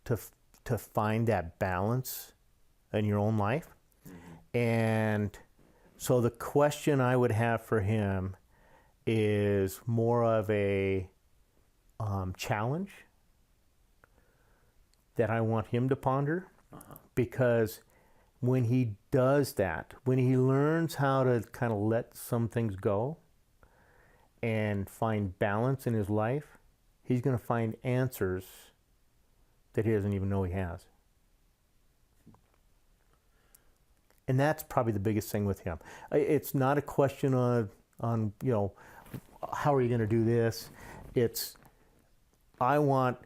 to find that balance in your own life. And so the question I would have for him is more of a challenge that I want him to ponder, because when he does that, when he learns how to kind of let some things go and find balance in his life, he's going to find answers that he doesn't even know he has. And that's probably the biggest thing with him. It's not a question on you know, how are you going to do this? It's, I want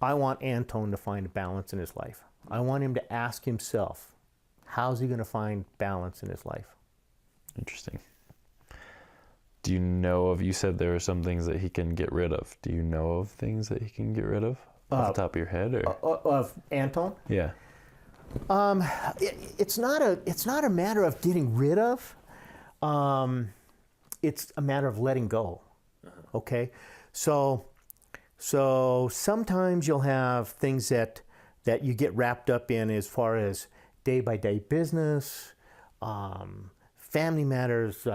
Antone to find a balance in his life. I want him to ask himself, how's he going to find balance in his life? Interesting. Do you know of, you said there are some things that he can get rid of. Do you know of things that he can get rid of off the top of your head? Or? Of Antone? Yeah. It's not a matter of getting rid of. It's a matter of letting go. Okay? So sometimes you'll have things that you get wrapped up in as far as day-by-day business, family matters,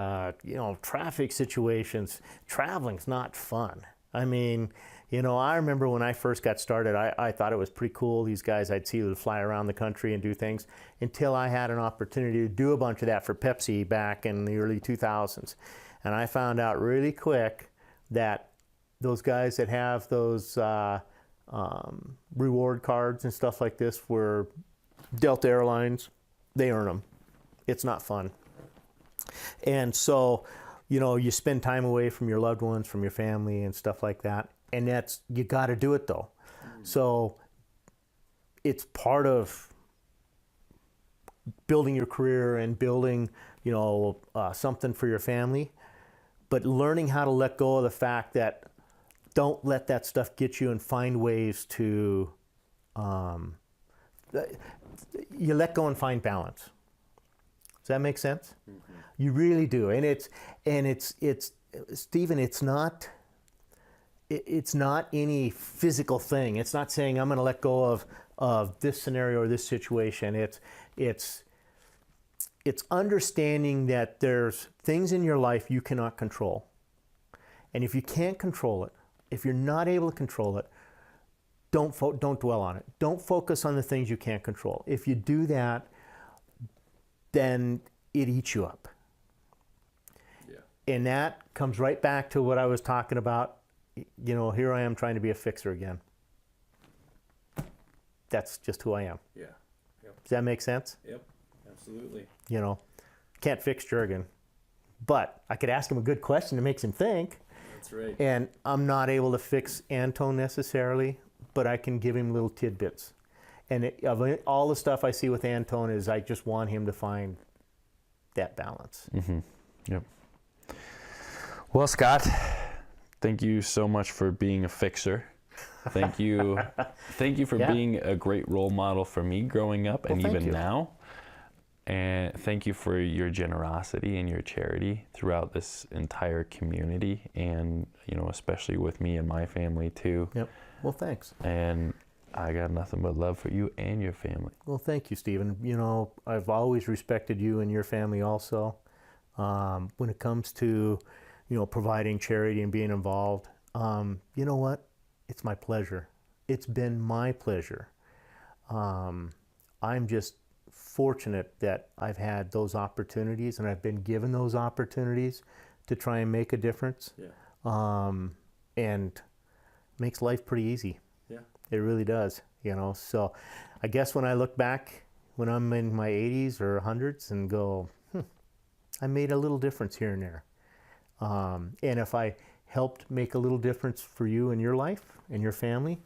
you know, traffic situations. Traveling's not fun. I mean, you know, I remember when I first got started, I thought it was pretty cool. These guys I'd see would fly around the country and do things, until I had an opportunity to do a bunch of that for Pepsi back in the early 2000s. And I found out really quick that those guys that have those reward cards and stuff like this were Delta Airlines. They earn them. It's not fun. And so, you know, you spend time away from your loved ones, from your family and stuff like that. And that's, you got to do it though. So it's part of building your career and building, you know, something for your family. But learning how to let go of the fact that don't let that stuff get you, and find ways to, you let go and find balance. Does that make sense? Mm-hmm. You really do. And it's Stephen, it's not any physical thing. It's not saying I'm going to let go of this scenario or this situation. It's understanding that there's things in your life you cannot control. And if you can't control it, if you're not able to control it, don't dwell on it. Don't focus on the things you can't control. If you do that, then it eats you up. Yeah. And that comes right back to what I was talking about. You know, here I am trying to be a fixer again. That's just who I am. Yeah. Yep. Does that make sense? Yep, absolutely. You know, can't fix Jurgen, but I could ask him a good question that makes him think. That's right. And I'm not able to fix Antone necessarily, but I can give him little tidbits. And all the stuff I see with Antone is I just want him to find that balance. Mm-hmm. Yep. Well, Scott, thank you so much for being a fixer. Thank you for being a great role model for me growing up, and even now. And thank you for your generosity and your charity throughout this entire community, and, you know, especially with me and my family too. Yep. Well, thanks. And I got nothing but love for you and your family. Well, thank you, Stephen. You know, I've always respected you and your family also. When it comes to, you know, providing charity and being involved, you know what? It's my pleasure. It's been my pleasure. I'm just fortunate that I've had those opportunities, and I've been given those opportunities to try and make a difference. Yeah. And makes life pretty easy. Yeah. It really does, you know. So I guess when I look back when I'm in my 80s or 100s and go, I made a little difference here and there. And if I helped make a little difference for you in your life and your family,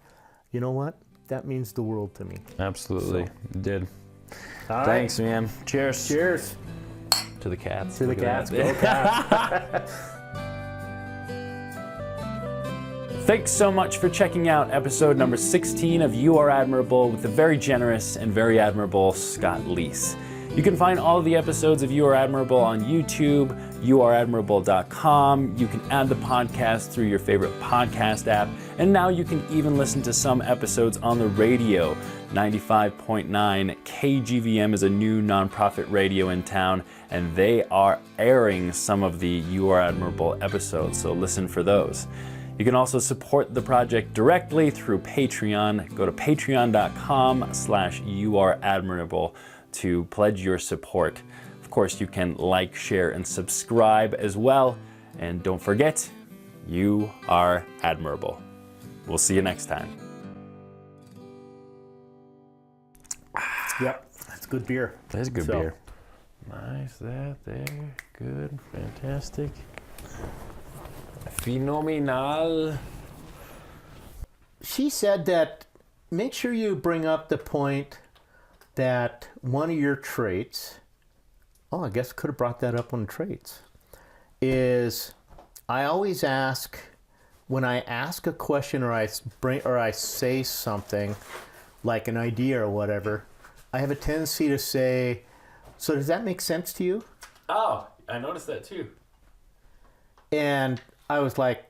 you know what? That means the world to me. Absolutely. So. It did. All Thanks, right. man. Cheers. Cheers. To the cats. To the cats. Go cats. Thanks so much for checking out episode number 16 of You Are Admirable with the very generous and very admirable Scott Lease. You can find all of the episodes of You Are Admirable on YouTube, youareadmirable.com. You can add the podcast through your favorite podcast app, and now you can even listen to some episodes on the radio. 95.9 KGVM is a new nonprofit radio in town, and they are airing some of the You Are Admirable episodes, so listen for those. You can also support the project directly through Patreon. Go to patreon.com/youareadmirable to pledge your support. Of course, you can like, share, and subscribe as well. And don't forget, you are admirable. We'll see you next time. Yep, that's good beer. That's good beer. Nice, that there. Good, fantastic. Phenomenal. She said that make sure you bring up the point that one of your traits, I guess could have brought that up on traits, is I always ask, when I ask a question or I say something like an idea or whatever, I have a tendency to say, so does that make sense to you? Oh, I noticed that too. And I was like,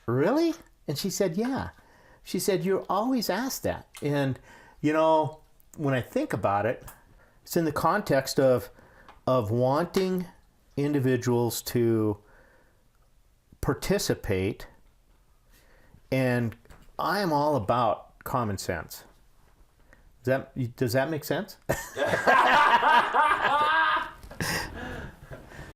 really? And she said, yeah. She said, you always ask that. And, you know, when I think about it, it's in the context of wanting individuals to participate. And I am all about common sense. Does that make sense?